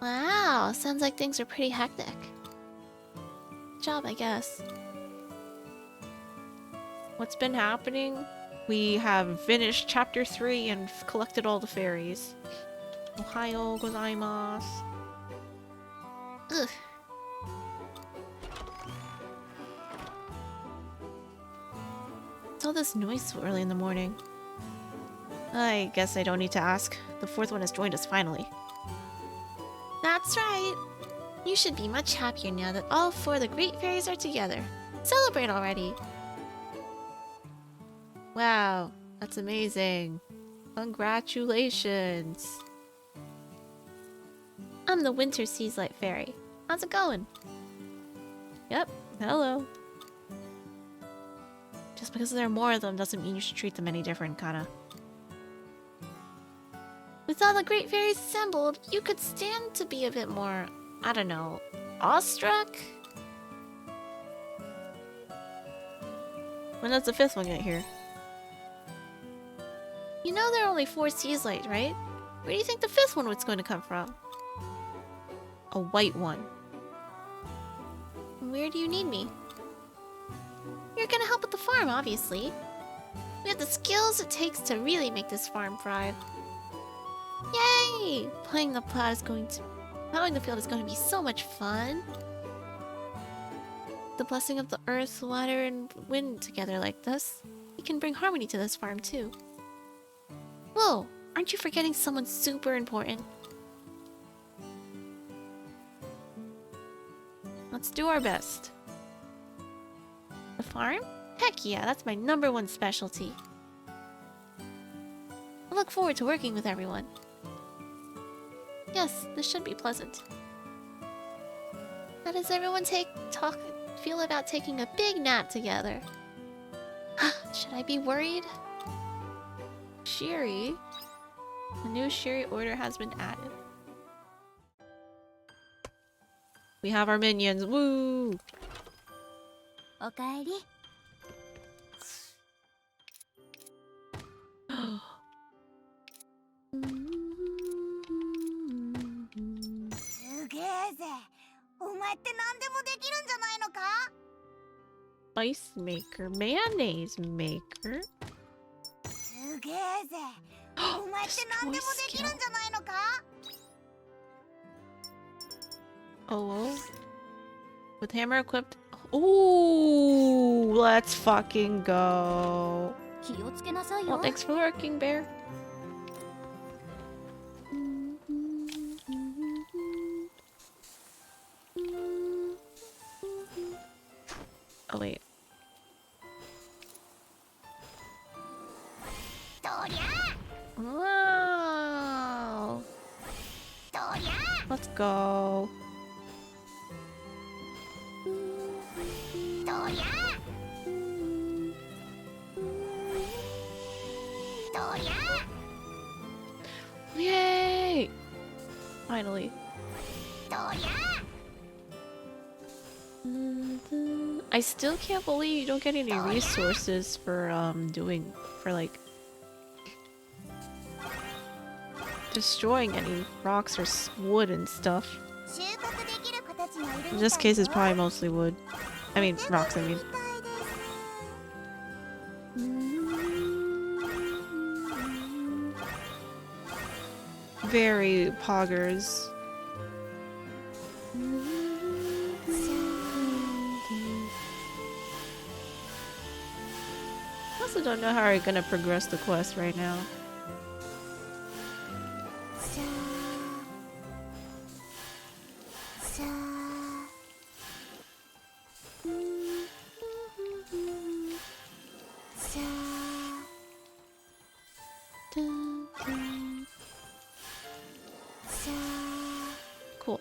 Wow, sounds like things are pretty hectic. Good job, I guess. What's been happening? We have finished chapter 3 and collected all the fairies. Ohayo gozaimasu. Ugh. What's all this noise so early in the morning? I guess I don't need to ask. The fourth one has joined us finally. That's right. You should be much happier now that all 4 of the great fairies are together. Celebrate already! Wow, that's amazing. Congratulations. I'm the Winter Seas Light Fairy. How's it going? Yep, hello. Just because there are more of them doesn't mean you should treat them any different, Kana. With all the great fairies assembled, you could stand to be a bit more, I don't know, awestruck? When does the 5th one get here? You know there are only 4 seas light, right? Where do you think the 5th one was going to come from? A white one. Where do you need me? You're gonna help with the farm, obviously. We have the skills it takes to really make this farm thrive. Yay! Plowing the field is going to be so much fun. The blessing of the earth, water, and wind together like this, we can bring harmony to this farm too. Whoa! Aren't you forgetting someone super important? Let's do our best. The farm? Heck yeah, that's my #1 specialty. I look forward to working with everyone. Yes, this should be pleasant. How does everyone feel about taking a big nap together? Should I be worried? Shiri? A new Shiri order has been added. We have our minions, woo! Okaeri. Ice maker, mayonnaise maker. Destroy skill. Oh, with hammer equipped. Ooh, let's fucking go. Well, thanks for lurking, bear. Oh wait. Wow. Let's go. Yay! Finally. I still can't believe you don't get any resources for like destroying any rocks or wood and stuff. In this case, it's probably mostly wood. I mean, rocks, I mean. Very poggers. I also don't know how I'm gonna progress the quest right now. Cool.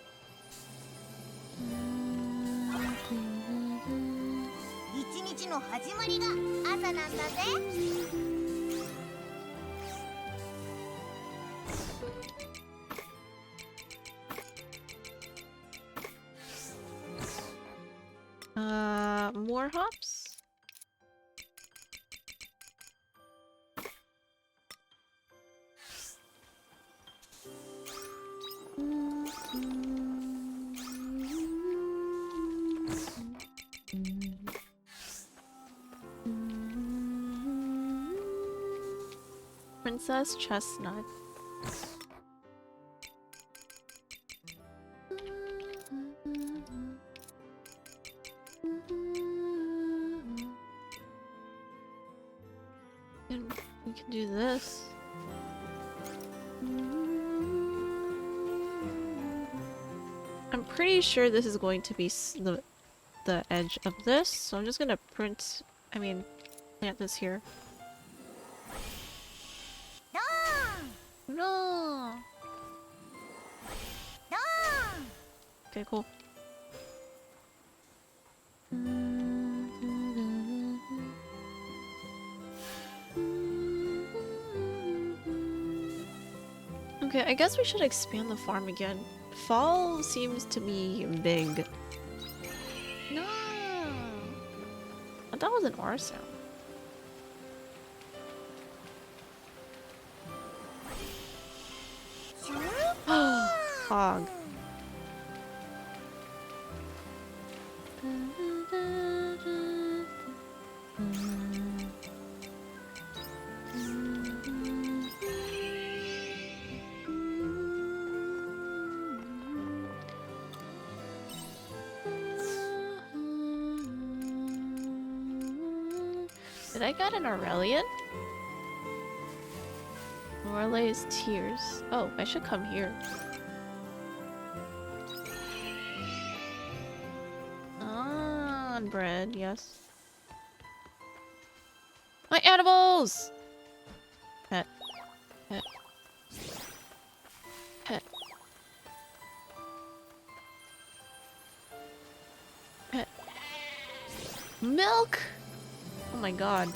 More hops? Princess Chestnut. We can do this. I'm pretty sure this is going to be the edge of this, so I'm just gonna plant this here. No. Okay, cool. Okay, I guess we should expand the farm again. Fall seems to be big. No! That was an R sound. Fog. Did I get an Aurelian? Morelai's Tears. Oh, I should come here. Ah, bread, yes. My animals! Pet. Pet. Pet. Pet. Milk! Oh my god.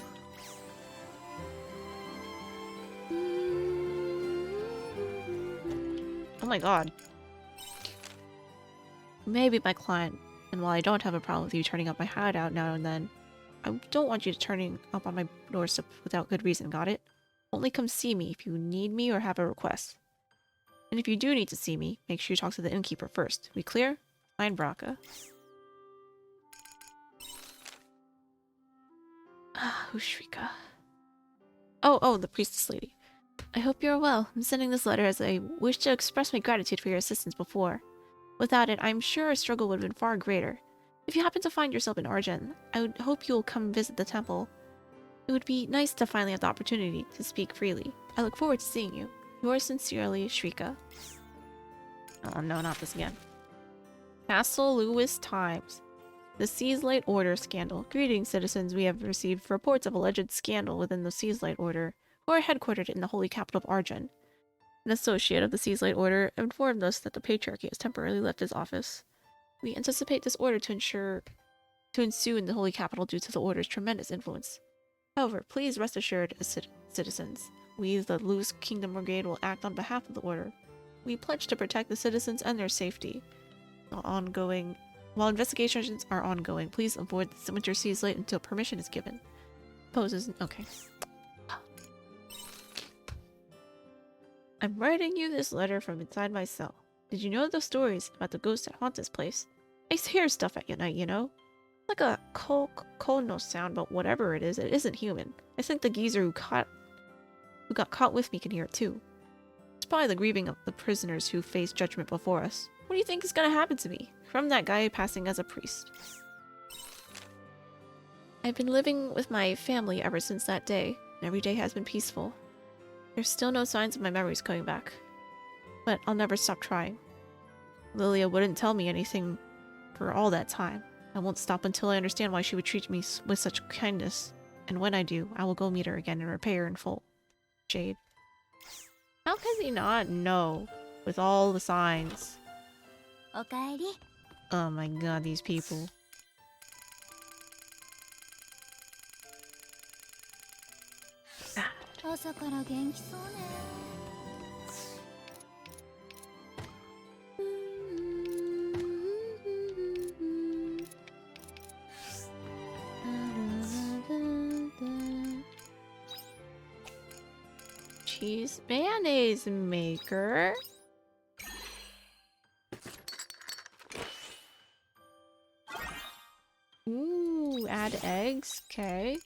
Oh my god. Maybe my client, and while I don't have a problem with you turning up my hideout now and then, I don't want you turning up on my doorstep without good reason, got it? Only come see me if you need me or have a request. And if you do need to see me, make sure you talk to the innkeeper first. We clear? Fine, Braca. Ah, Ushrika. Oh, the priestess lady. I hope you're well. I'm sending this letter as I wish to express my gratitude for your assistance before. Without it, I'm sure our struggle would have been far greater. If you happen to find yourself in Argent, I would hope you will come visit the temple. It would be nice to finally have the opportunity to speak freely. I look forward to seeing you. Yours sincerely, Shrika. Oh no, not this again. Castle Lewis Times. The Seaslight Order scandal. Greetings, citizens. We have received reports of alleged scandal within the Seaslight Order, who are headquartered in the holy capital of Argent. An associate of the Seaslight Order informed us that the Patriarchy has temporarily left his office. We anticipate this order to ensue in the holy capital due to the Order's tremendous influence. However, please rest assured, as citizens, we, the Loose Kingdom Brigade, will act on behalf of the Order. We pledge to protect the citizens and their safety. While investigations are ongoing, please avoid the Winter Seaslight until permission is given. Poses. Okay. I'm writing you this letter from inside my cell. Did you know the stories about the ghosts that haunt this place? I hear stuff at night, you know? Like a kono sound, but whatever it isn't human. I think the geezer who got caught with me can hear it too. It's probably the grieving of the prisoners who face judgment before us. What do you think is gonna happen to me? From that guy passing as a priest. I've been living with my family ever since that day, and every day has been peaceful. There's still no signs of my memories coming back. But I'll never stop trying. Lilia wouldn't tell me anything for all that time. I won't stop until I understand why she would treat me with such kindness. And when I do, I will go meet her again and repay her in full. Jade. How can he not know? With all the signs. Oh my god, these people. Cheese mayonnaise maker. Ooh, add eggs, okay.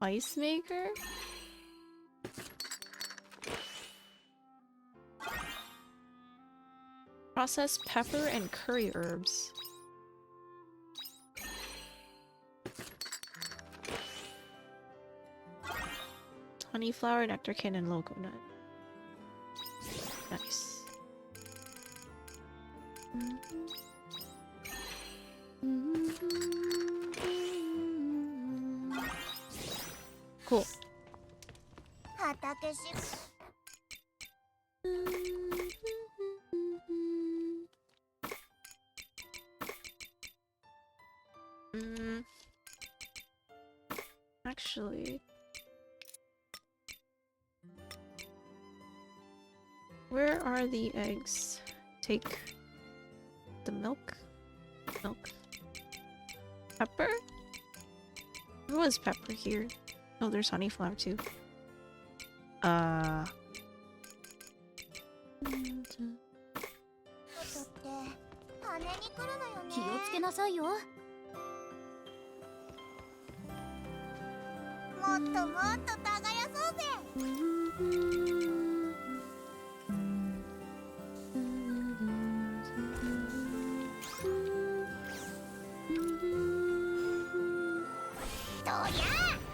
Ice maker? Processed pepper and curry herbs. Honey flower, nectar cane, and loco nut. Nice. Cool. Actually, where are the eggs? Take the milk. Pepper? There was pepper here. Oh, there's honey flower too.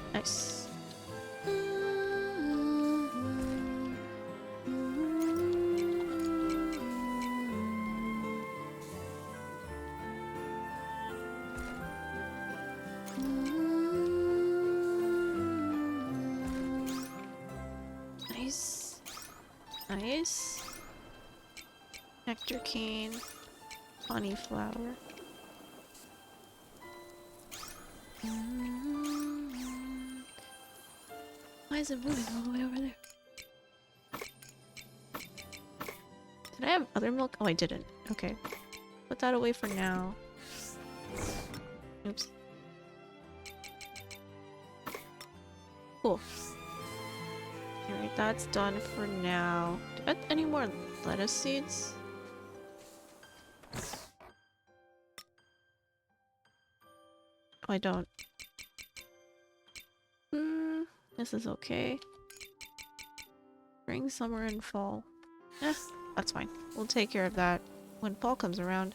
Nice. Nice. Nice. Nectar cane. Honey flower. Why is it moving all the way over there? Did I have other milk? Oh, I didn't. Okay. Put that away for now. Oops. Cool. Alright, that's done for now. Do I have any more lettuce seeds? Oh, I don't. This is okay. Spring, summer, and fall. Eh, that's fine. We'll take care of that when fall comes around.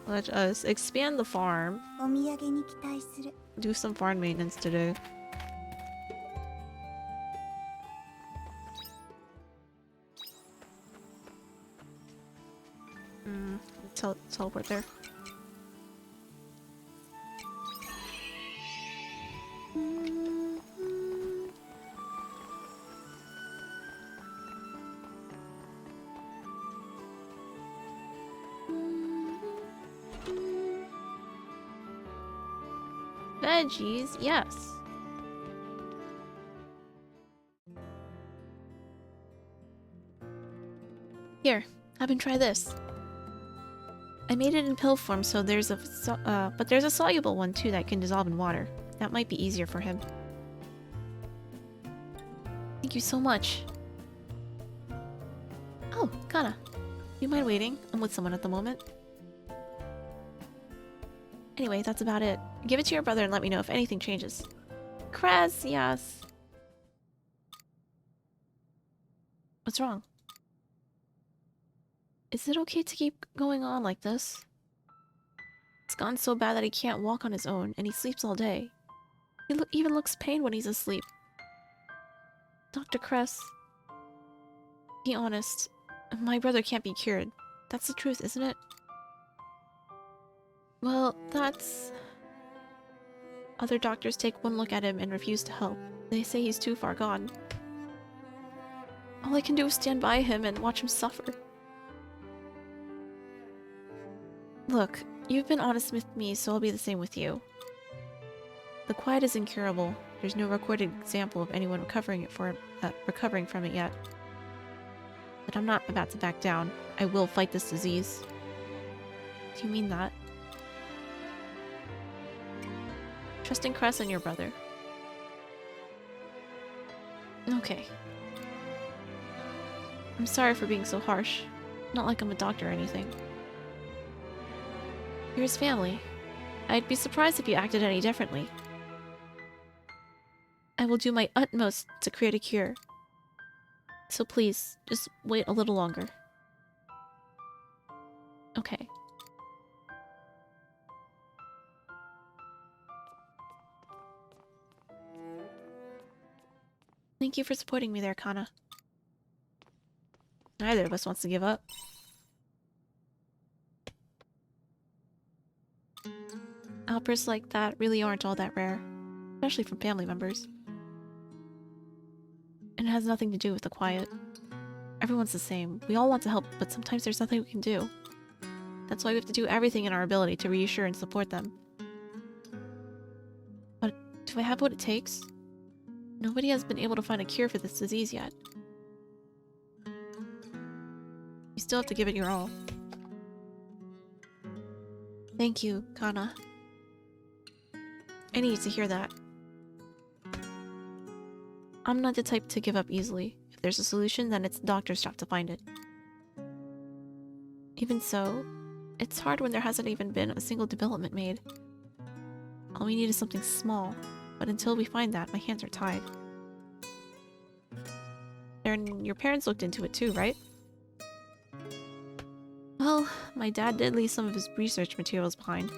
Let us expand the farm. お土産に期待する。 Do some farm maintenance today. Teleport there. Veggies, yes. Here, have him try this. I made it in pill form, so there's but there's a soluble one too that can dissolve in water. That might be easier for him. Thank you so much. Oh, Kana. You mind waiting? I'm with someone at the moment. Anyway, that's about it. Give it to your brother and let me know if anything changes. Gracias. What's wrong? Is it okay to keep going on like this? It's gone so bad that he can't walk on his own, and he sleeps all day. He even looks pain when he's asleep. Dr. Kress, be honest. My brother can't be cured. That's the truth, isn't it? Well, that's... Other doctors take one look at him and refuse to help. They say he's too far gone. All I can do is stand by him and watch him suffer. Look, you've been honest with me, so I'll be the same with you. The quiet is incurable. There's no recorded example of anyone recovering from it yet. But I'm not about to back down. I will fight this disease. Do you mean that? Trust in Kress and your brother. Okay. I'm sorry for being so harsh. Not like I'm a doctor or anything. You're his family. I'd be surprised if you acted any differently. I will do my utmost to create a cure. So please, just wait a little longer. Okay. Thank you for supporting me there, Kana. Neither of us wants to give up. Outbursts like that really aren't all that rare, especially from family members. And it has nothing to do with the quiet. Everyone's the same. We all want to help, but sometimes there's nothing we can do. That's why we have to do everything in our ability to reassure and support them. But do I have what it takes? Nobody has been able to find a cure for this disease yet. You still have to give it your all. Thank you, Kana. I needed to hear that. I'm not the type to give up easily. If there's a solution, then it's the doctor's job to find it. Even so, it's hard when there hasn't even been a single development made. All we need is something small, but until we find that, my hands are tied. And your parents looked into it too, right? Well, my dad did leave some of his research materials behind.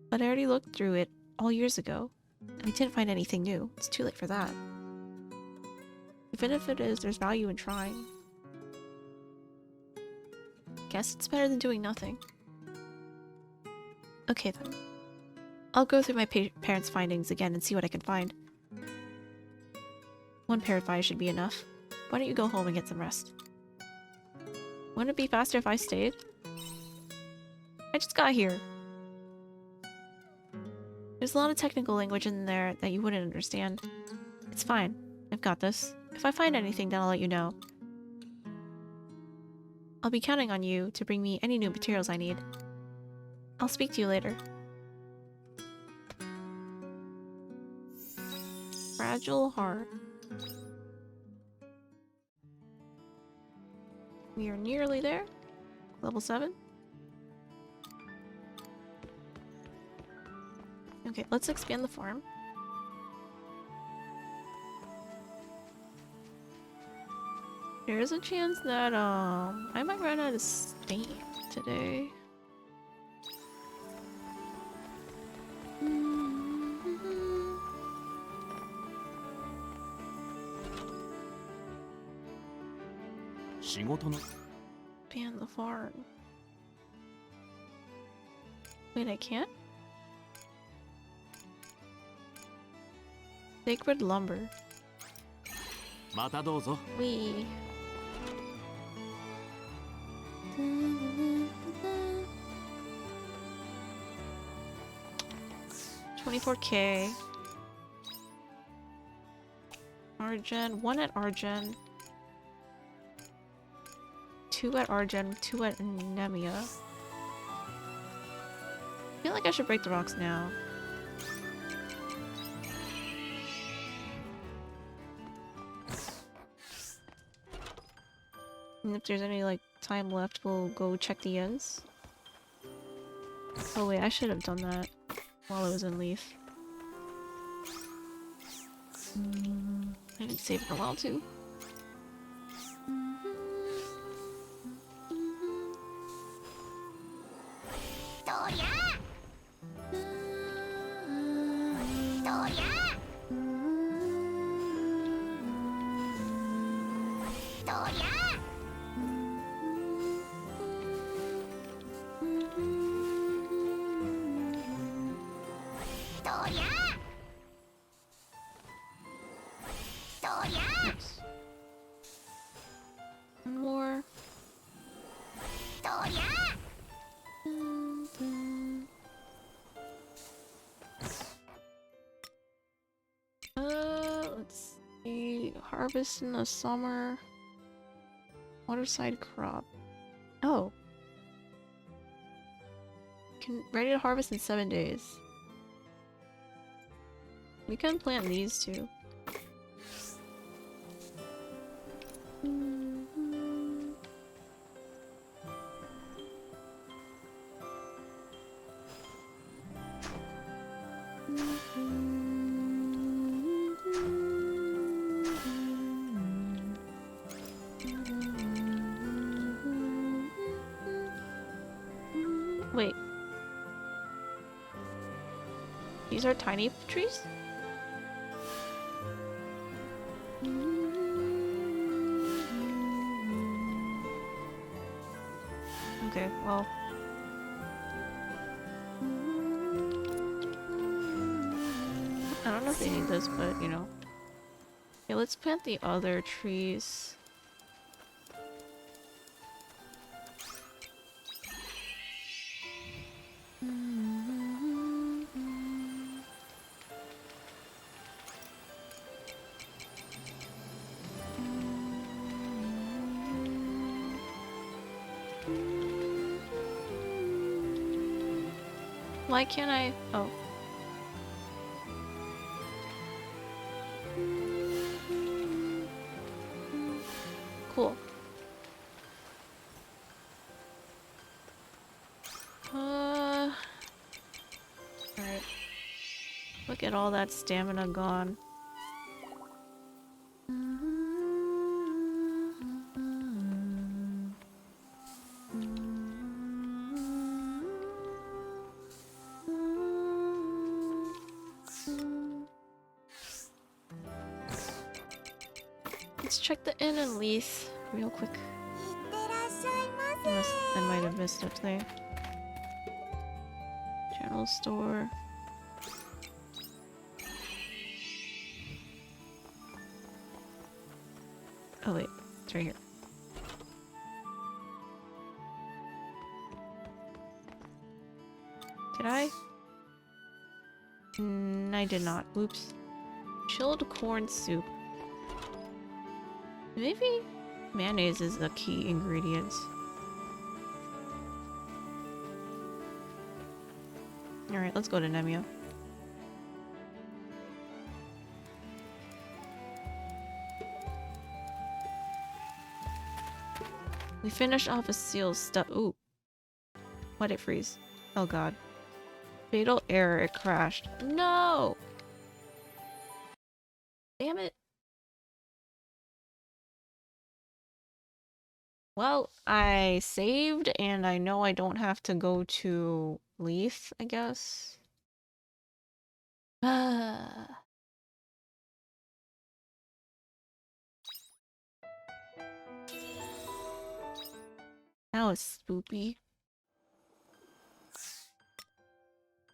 But I already looked through it all years ago, and I didn't find anything new. It's too late for that. Even if it is, there's value in trying. Guess it's better than doing nothing. Okay then. I'll go through my parents' findings again and see what I can find. One pair of eyes should be enough. Why don't you go home and get some rest? Wouldn't it be faster if I stayed? I just got here. There's a lot of technical language in there that you wouldn't understand. It's fine. I've got this. If I find anything, then I'll let you know. I'll be counting on you to bring me any new materials I need. I'll speak to you later. Fragile heart. We are nearly there. Level 7. Okay, let's expand the farm. There's a chance that I might run out of steam today. 事の Ban the farm. Wait, I can't? Sacred lumber. またどうぞ We. $24K. Argent. 1 at Argent. 2 at Argent. 2 at Nemia. I feel like I should break the rocks now. And if there's any like time left, we'll go check the ends. Oh wait, I should have done that while I was in Leaf. I haven't saved in a while too. Nice. One more. Let's see. Harvest in the summer. Waterside crop. Oh. Ready to harvest in 7 days. We can plant these too. Wait. These are tiny trees? Okay, well. I don't know if they need this, but you know. Okay, let's plant the other trees. Why can't I? Oh. Cool. Alright. Look at all that stamina gone. Let's check the inn and Leith real quick. いってらっしゃいませ。 Unless I might have missed a thing. General store. Oh wait, it's right here. Did I? I did not. Oops. Chilled corn soup. Maybe mayonnaise is the key ingredient. Alright, let's go to Nemia. We finished off a seal stuff. Ooh. Why'd it freeze? Oh god. Fatal error, it crashed. No! Damn it. Well, I saved and I know I don't have to go to Leith, I guess. Ah. That was spoopy.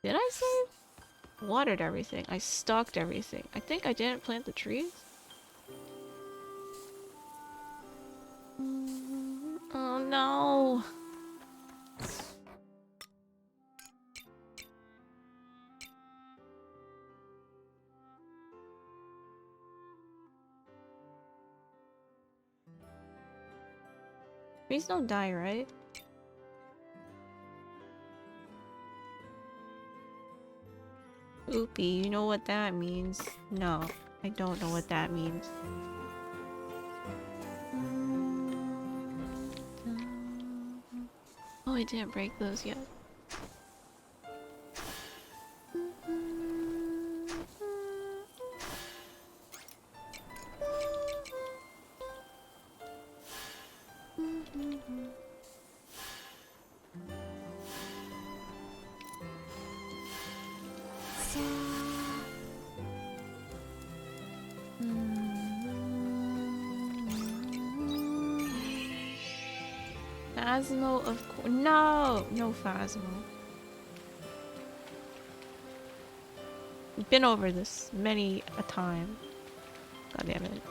Did I save? Watered everything. I stocked everything. I think I didn't plant the trees. Oh no. Trees don't die, right? Oopie, you know what that means? No, I don't know what that means. Oh, I didn't break those yet. Phasmo, of course. No! No Phasmo. We've been over this many a time. God damn it.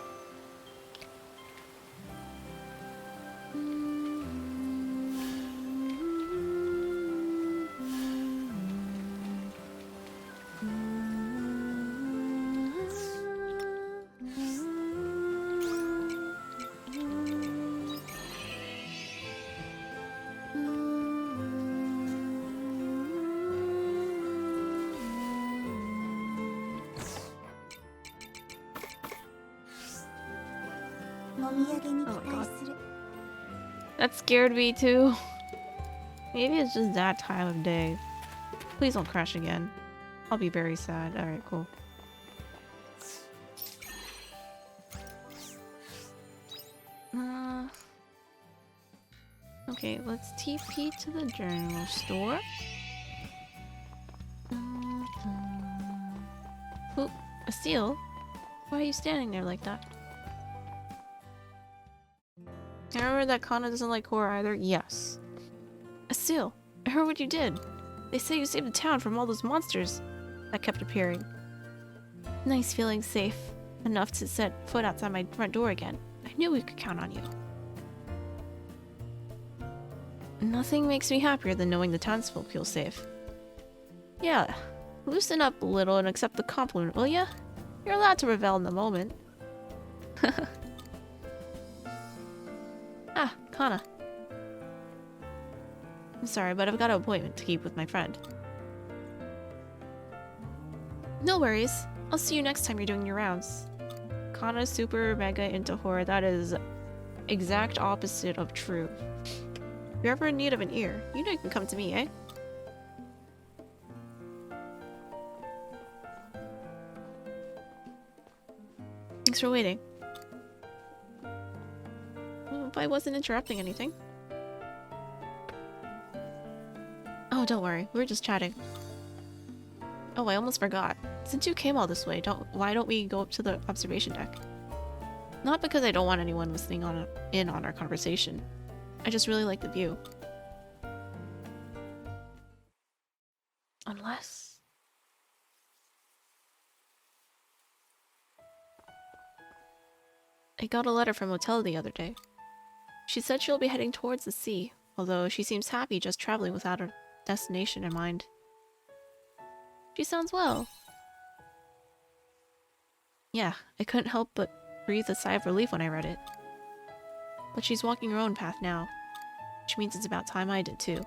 That scared me too. Maybe it's just that time of day. Please don't crash again. I'll be very sad. Alright, cool. Okay, let's TP to the general store. Ooh, a seal? Why are you standing there like that? I remember that Kana doesn't like horror either? Yes. A seal. I heard what you did. They say you saved the town from all those monsters that kept appearing. Nice feeling safe enough to set foot outside my front door again. I knew we could count on you. Nothing makes me happier than knowing the townsfolk feel safe. Yeah, loosen up a little and accept the compliment, will ya? You're allowed to revel in the moment. Ah, Kana. I'm sorry, but I've got an appointment to keep with my friend. No worries. I'll see you next time you're doing your rounds. Kana's super mega into horror. That is exact opposite of true. If you're ever in need of an ear, you know you can come to me, eh? Thanks for waiting. Hope I wasn't interrupting anything. Oh, don't worry. We were just chatting. Oh, I almost forgot. Since you came all this way, why don't we go up to the observation deck? Not because I don't want anyone listening in on our conversation. I just really like the view. Unless... I got a letter from Hotel the other day. She said she'll be heading towards the sea, although she seems happy just traveling without a destination in mind. She sounds well. Yeah, I couldn't help but breathe a sigh of relief when I read it. But she's walking her own path now, which means it's about time I did too.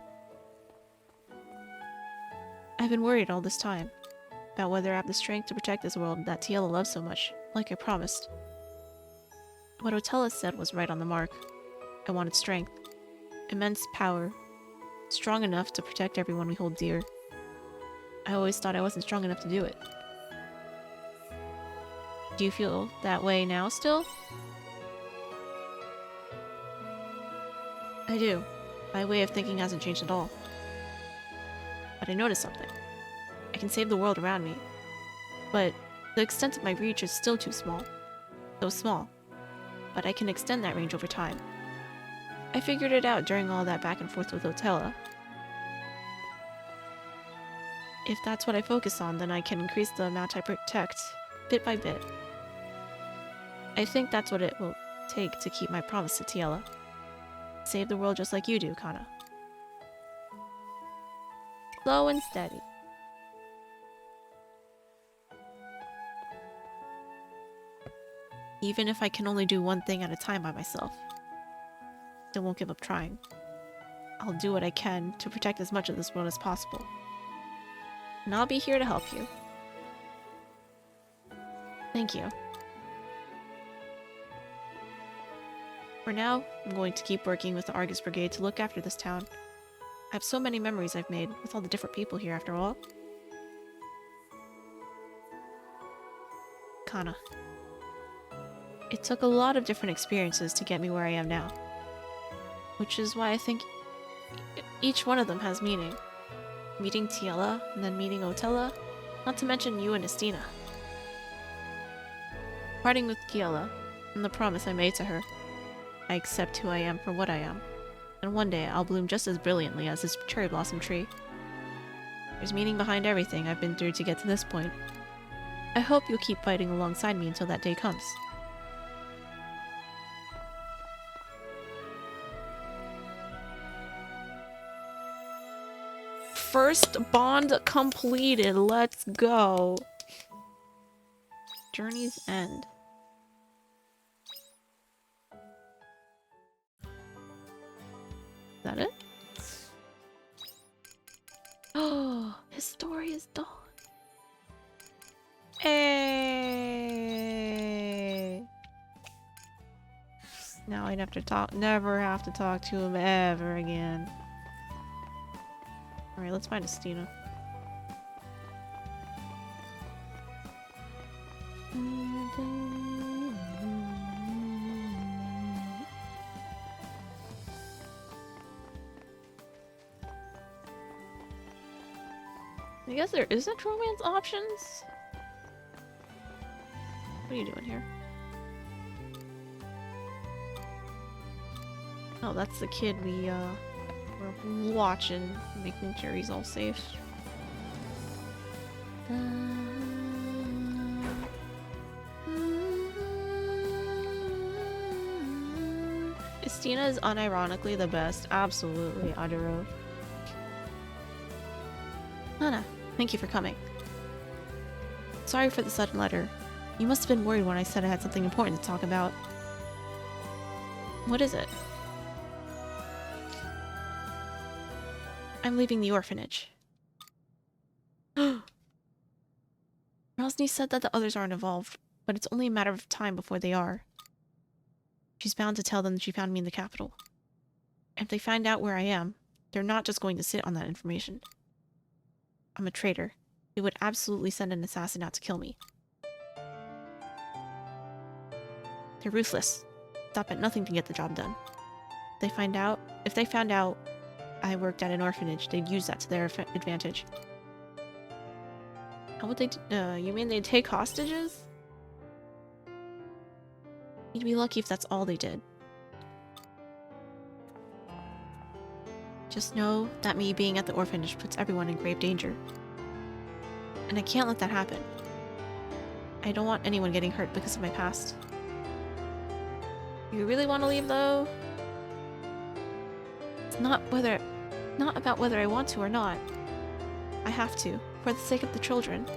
I've been worried all this time about whether I have the strength to protect this world that Tiela loves so much, like I promised. What Otella said was right on the mark. I wanted strength, immense power, strong enough to protect everyone we hold dear. I always thought I wasn't strong enough to do it. Do you feel that way now still? I do. My way of thinking hasn't changed at all. But I noticed something. I can save the world around me. But the extent of my reach is still too small. So small. But I can extend that range over time. I figured it out during all that back and forth with Otella. If that's what I focus on, then I can increase the amount I protect, bit by bit. I think that's what it will take to keep my promise to Tiela. Save the world just like you do, Kana. Slow and steady. Even if I can only do one thing at a time by myself, still won't give up trying. I'll do what I can to protect as much of this world as possible. And I'll be here to help you. Thank you. For now, I'm going to keep working with the Argus Brigade to look after this town. I have so many memories I've made with all the different people here after all. Kana. It took a lot of different experiences to get me where I am now. Which is why I think each one of them has meaning. Meeting Tiela, and then meeting Otella, not to mention you and Estina. Parting with Tiela, and the promise I made to her. I accept who I am for what I am, and one day I'll bloom just as brilliantly as this cherry blossom tree. There's meaning behind everything I've been through to get to this point. I hope you'll keep fighting alongside me until that day comes. First bond completed. Let's go. Journey's End. Is that it? Oh, his story is done. Hey. Now I'd have to never have to talk to him ever again. Alright, let's find Estina. I guess there isn't romance options? What are you doing here? Oh, that's the kid we, we're watching, making sure he's all safe. Estina is unironically the best. Absolutely, Adoro. Nana, thank you for coming. Sorry for the sudden letter. You must have been worried when I said I had something important to talk about. What is it? I'm leaving the orphanage. Rosny said that the others aren't involved, but it's only a matter of time before they are. She's bound to tell them that she found me in the capital. If they find out where I am, they're not just going to sit on that information. I'm a traitor. They would absolutely send an assassin out to kill me. They're ruthless. Stop at nothing to get the job done. If they found out I worked at an orphanage, they'd use that to their advantage. How would they you mean they'd take hostages? You'd be lucky if that's all they did. Just know that me being at the orphanage puts everyone in grave danger. And I can't let that happen. I don't want anyone getting hurt because of my past. You really want to leave, though? It's not about whether I want to or not. I have to, for the sake of the children.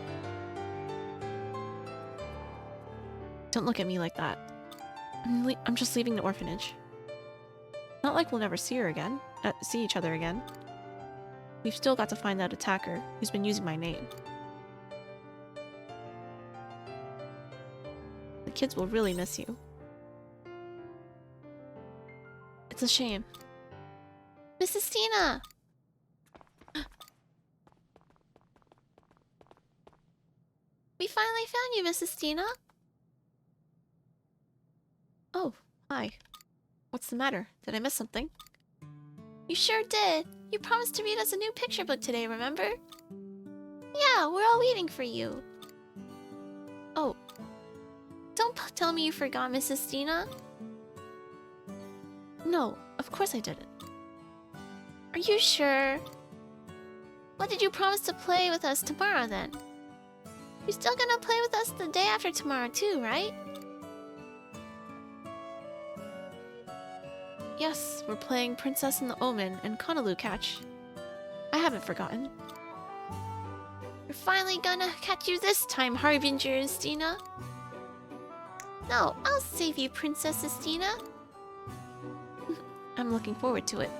Don't look at me like that. I'm just leaving the orphanage. Not like we'll never see each other again. We've still got to find that attacker who's been using my name. The kids will really miss you. It's a shame. Mrs. Tina! We finally found you, Mrs. Tina! Oh, hi. What's the matter? Did I miss something? You sure did. You promised to read us a new picture book today, remember? Yeah, we're all waiting for you. Oh. Don't tell me you forgot, Mrs. Tina. No, of Of course I didn't. Are you sure? What did you promise to play with us tomorrow then? You're still gonna play with us the day after tomorrow too, right? Yes, we're playing Princess and the Omen and Konalu Catch. I haven't forgotten. We're finally gonna catch you this time, Harbinger Estina. No, I'll save you, Princess Estina. I'm looking forward to it.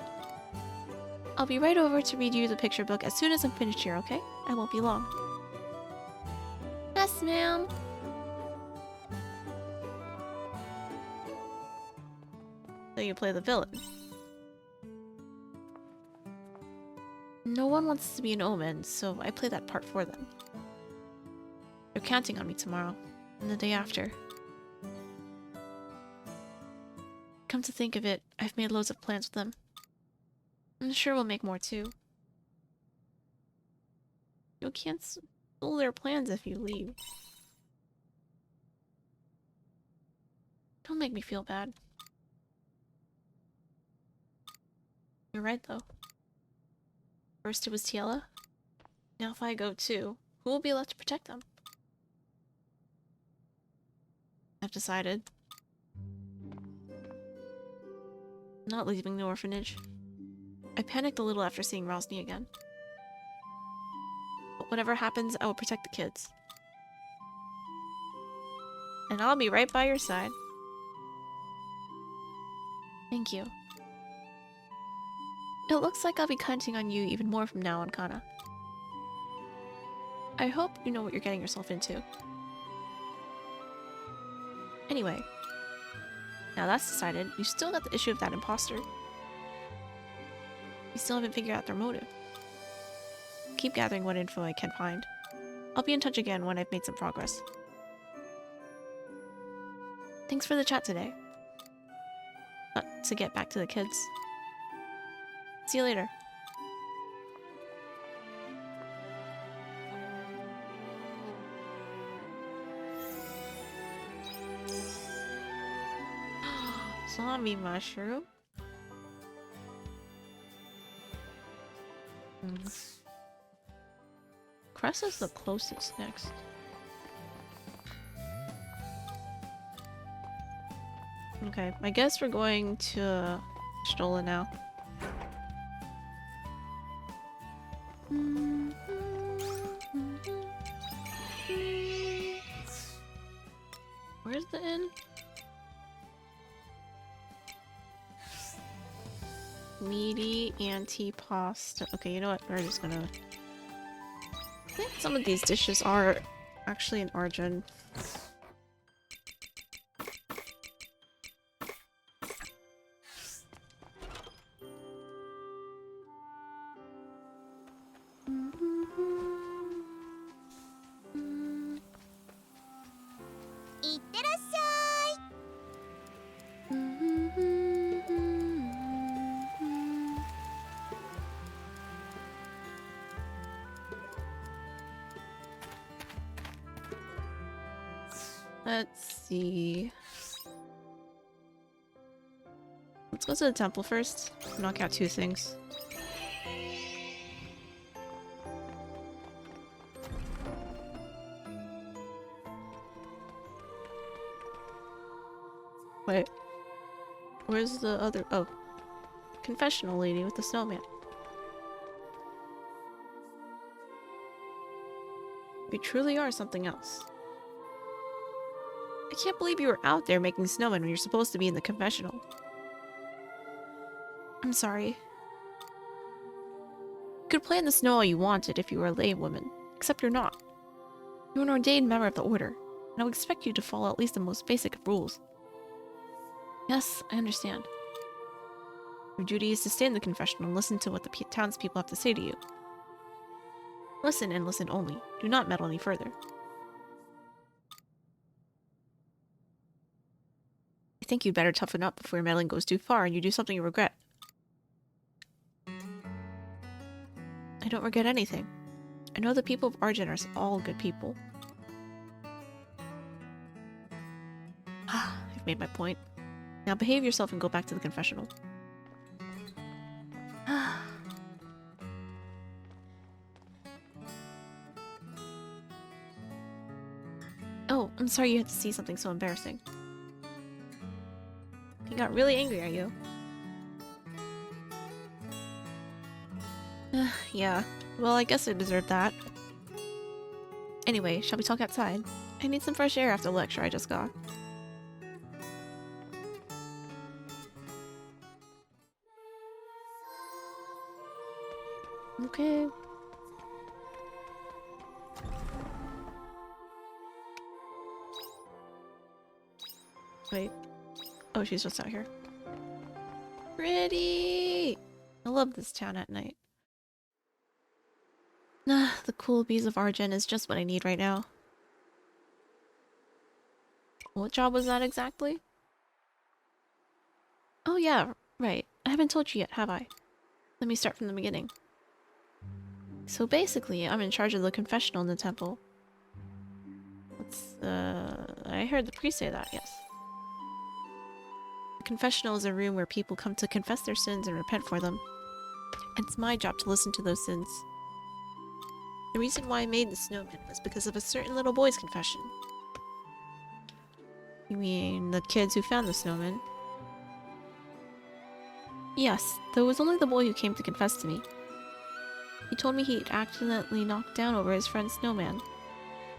I'll be right over to read you the picture book as soon as I'm finished here, okay? I won't be long. Yes, ma'am. So you play the villain. No one wants to be an omen, so I play that part for them. They're counting on me tomorrow, and the day after. Come to think of it, I've made loads of plans with them. I'm sure we'll make more too. You can't steal their plans if you leave. Don't make me feel bad. You're right though. First it was Tiela. Now if I go too, who will be left to protect them? I've decided. Not leaving the orphanage. I panicked a little after seeing Rosny again. But whatever happens, I will protect the kids. And I'll be right by your side. Thank you. It looks like I'll be counting on you even more from now on, Kana. I hope you know what you're getting yourself into. Anyway, now that's decided, you still got the issue of that imposter. You still haven't figured out their motive. Keep gathering what info I can find. I'll be in touch again when I've made some progress. Thanks for the chat today. To get back to the kids. See you later. Zombie mushroom. Cress is the closest next. Okay, I guess we're going to Stola now. Where's the inn? Meaty antipasta. Okay, you know what? We're just gonna... I think some of these dishes are actually in origin. Let's see. Let's go to the temple first. Knock out 2 things. Wait. Where's the other? Oh. Confessional lady with the snowman. You truly are something else. I can't believe you were out there making snowmen when you're supposed to be in the confessional. I'm sorry. You could play in the snow all you wanted if you were a lay woman, except you're not. You're an ordained member of the Order, and I would expect you to follow at least the most basic of rules. Yes, I understand. Your duty is to stay in the confessional and listen to what the townspeople have to say to you. Listen and listen only. Do not meddle any further. I think you'd better toughen up before your meddling goes too far and you do something you regret. I don't regret anything. I know the people of Argent are all good people. I've made my point. Now behave yourself and go back to the confessional. Oh, I'm sorry you had to see something so embarrassing. He got really angry at you. Yeah. Well, I guess I deserved that. Anyway, shall we talk outside? I need some fresh air after the lecture I just got. Okay. Wait. Oh, she's just out here. Pretty! I love this town at night. Nah, the cool bees of Argent is just what I need right now. What job was that exactly? Oh yeah, right. I haven't told you yet, have I? Let me start from the beginning. So basically, I'm in charge of the confessional in the temple. I heard the priest say that, yes. The confessional is a room where people come to confess their sins and repent for them. And it's my job to listen to those sins. The reason why I made the snowman was because of a certain little boy's confession. You mean the kids who found the snowman? Yes, though it was only the boy who came to confess to me. He told me he'd accidentally knocked down over his friend's snowman.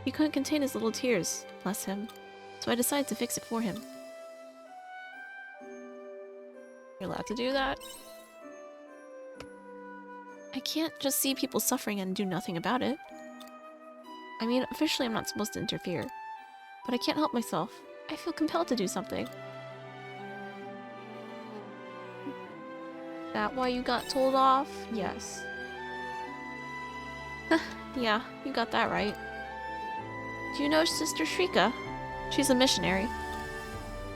He couldn't contain his little tears, bless him, so I decided to fix it for him. You're allowed to do that? I can't just see people suffering and do nothing about it. I mean, officially I'm not supposed to interfere, but I can't help myself. I feel compelled to do something. That why you got told off? Yes. Yeah, you got that right. Do you know Sister Shrika? She's a missionary.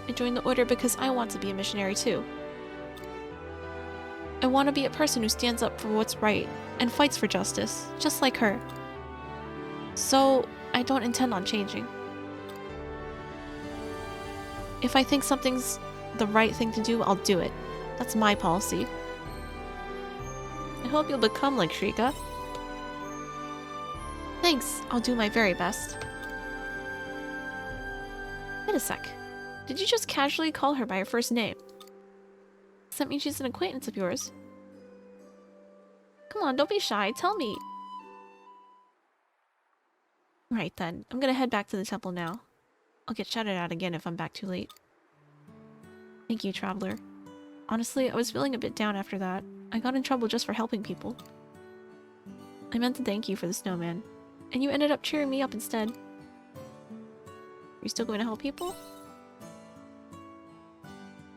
I joined the order because I want to be a missionary too. I want to be a person who stands up for what's right and fights for justice, just like her. So, I don't intend on changing. If I think something's the right thing to do, I'll do it. That's my policy. I hope you'll become like Shrika. Thanks, I'll do my very best. Wait a sec. Did you just casually call her by her first name? Does that mean she's an acquaintance of yours? Come on, don't be shy, tell me. Right then, I'm gonna head back to the temple now. I'll get shouted at again if I'm back too late. Thank you, Traveler. Honestly, I was feeling a bit down after that. I got in trouble just for helping people. I meant to thank you for the snowman, and you ended up cheering me up instead. Are you still going to help people?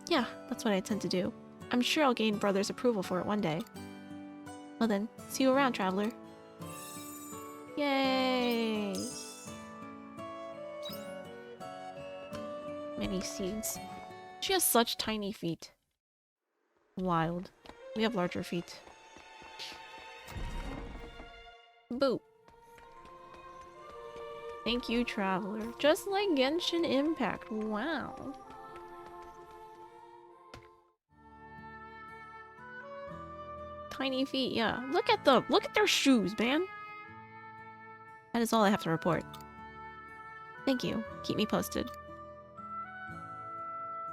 Yeah, that's what I intend to do. I'm sure I'll gain Brother's approval for it one day. Well then, see you around, Traveler. Yay! Many seeds. She has such tiny feet. Wild. We have larger feet. Boo. Thank you, Traveler. Just like Genshin Impact. Wow. Tiny feet, yeah. Look at their shoes, man. That is all I have to report. Thank you. Keep me posted.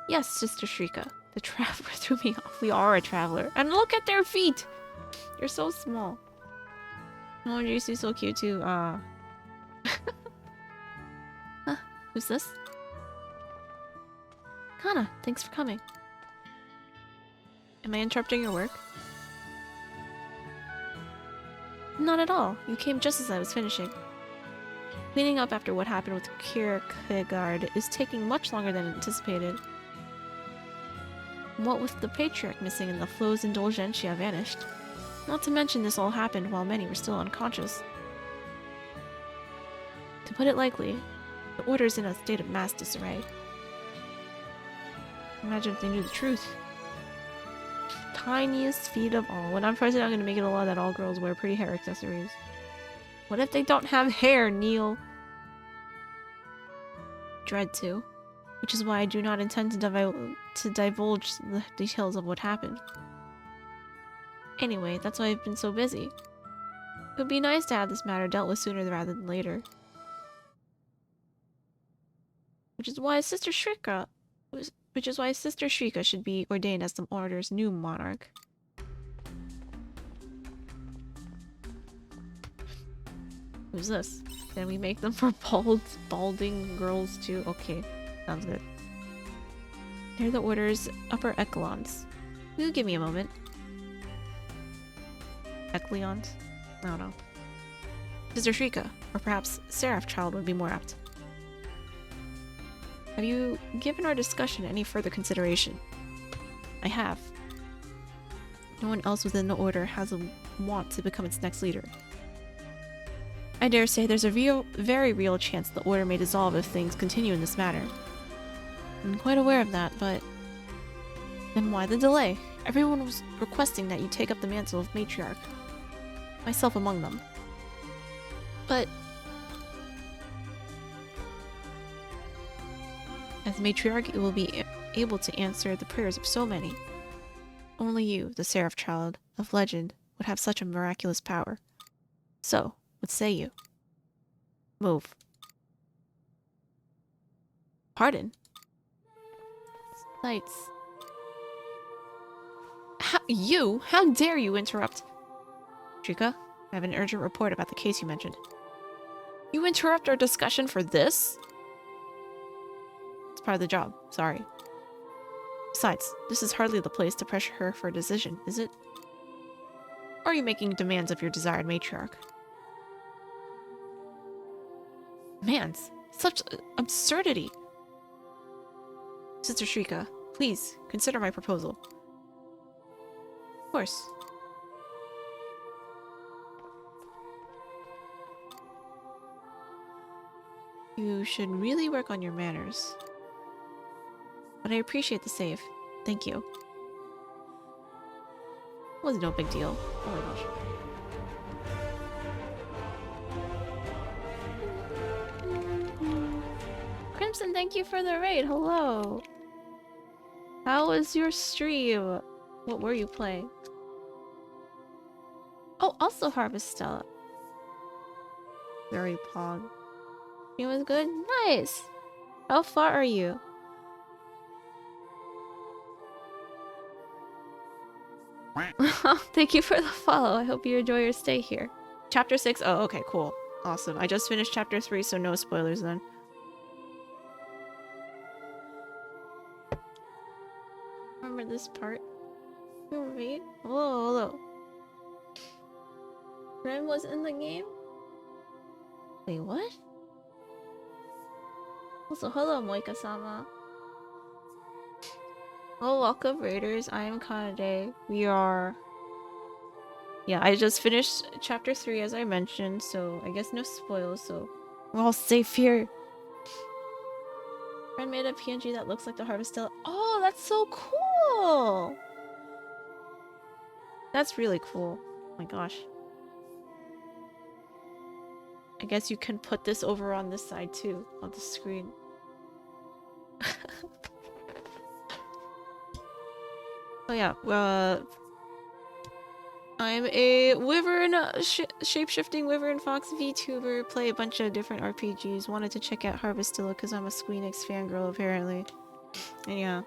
Yes, Sister Shrika. The Traveler threw me off. We are a Traveler. And look at their feet! They're so small. Oh, Jisu's so cute too. Huh, who's this? Kana, thanks for coming. Am I interrupting your work? Not at all. You came just as I was finishing. Cleaning up after what happened with Kierkegaard is taking much longer than anticipated. What with the patriarch missing and the flow's indulgentia vanished. Not to mention this all happened while many were still unconscious. To put it lightly, the order's in a state of mass disarray. Imagine if they knew the truth. Tiniest feet of all. When I'm president, I'm gonna make it a law that all girls wear pretty hair accessories. What if they don't have hair, Neil? Dread to. Which is why I do not intend to divulge the details of what happened. Anyway, that's why I've been so busy. It would be nice to have this matter dealt with sooner rather than later. which is why Sister Shrika should be ordained as the Order's new monarch. Who's this? Can we make them for balding girls too? Okay, sounds good. They're the Order's upper echelons. You give me a moment. Echelons? I don't know. Sister Shrika, or perhaps Seraph Child would be more apt. Have you given our discussion any further consideration? I have. No one else within the Order has a want to become its next leader. I dare say there's a very real chance the Order may dissolve if things continue in this manner. I'm quite aware of that, but... then why the delay? Everyone was requesting that you take up the mantle of matriarch. Myself among them. But... as matriarch, you will be able to answer the prayers of so many. Only you, the Seraph Child of legend, would have such a miraculous power. So, what say you? Move. Pardon? Sights. How dare you interrupt? Shrika, I have an urgent report about the case you mentioned. You interrupt our discussion for this? It's part of the job, sorry. Besides, this is hardly the place to pressure her for a decision, is it? Or are you making demands of your desired matriarch? Demands? Such absurdity! Sister Shrika, please, consider my proposal. Of course. You should really work on your manners. But I appreciate the save. Thank you. Was no big deal. Oh my gosh. Crimson, thank you for the raid. Hello. How was your stream? What were you playing? Oh, also Harvestella. Very pog. It was good? Nice! How far are you? Thank you for the follow. I hope you enjoy your stay here. Chapter 6? Oh, okay, cool. Awesome. I just finished chapter 3, so no spoilers then. Remember this part? Wait. Hello, hello. Ren was in the game? Wait, what? Also, hello, Moika-sama. Oh, welcome, Raiders. I am Kanade. We are... yeah, I just finished chapter 3 as I mentioned, so I guess no spoils, so we're all safe here. Friend made a PNG that looks like the Harvestella. Oh, that's so cool! That's really cool. Oh my gosh. I guess you can put this over on this side too, on the screen. Oh yeah, I'm a wyvern, shape-shifting wyvern fox VTuber, play a bunch of different RPGs, wanted to check out Harvestella because I'm a Squeenix fangirl apparently. And yeah.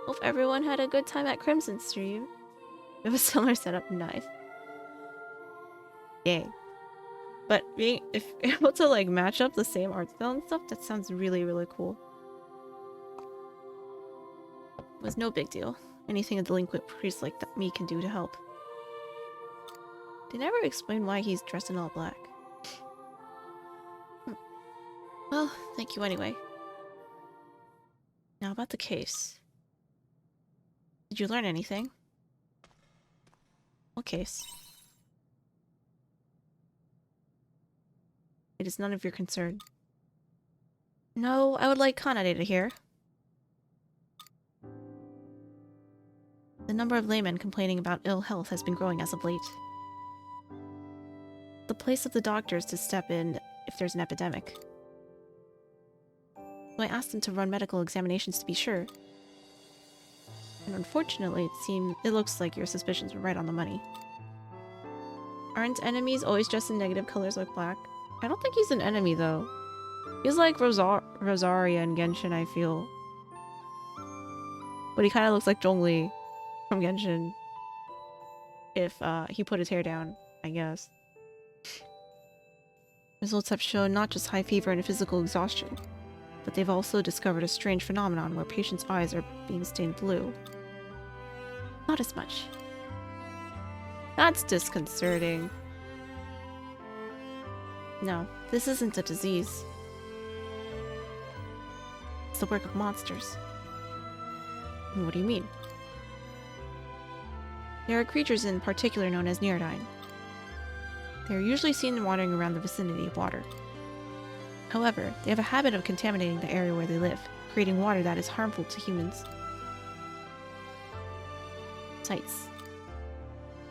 Hope everyone had a good time at Crimson stream. It was a similar setup, nice. Yay. But being able to like match up the same art style and stuff, that sounds really, really cool. It was no big deal. Anything a delinquent priest like me can do to help. They never explain why he's dressed in all black. Well, thank you anyway. Now about the case. Did you learn anything? What case? It is none of your concern. No, I would like Kanade to hear. The number of laymen complaining about ill health has been growing as of late. The place of the doctors to step in if there's an epidemic. So I asked them to run medical examinations to be sure. And unfortunately, it looks like your suspicions were right on the money. Aren't enemies always dressed in negative colors like black? I don't think he's an enemy, though. He's like Rosaria and Genshin, I feel. But he kind of looks like Zhongli from Genshin. If he put his hair down, I guess. Results have shown not just high fever and physical exhaustion, but they've also discovered a strange phenomenon where patients' eyes are being stained blue. Not as much. That's disconcerting. No, this isn't a disease. It's the work of monsters. What do you mean? There are creatures in particular known as Neodyne. They are usually seen wandering around the vicinity of water. However, they have a habit of contaminating the area where they live, creating water that is harmful to humans. Sites.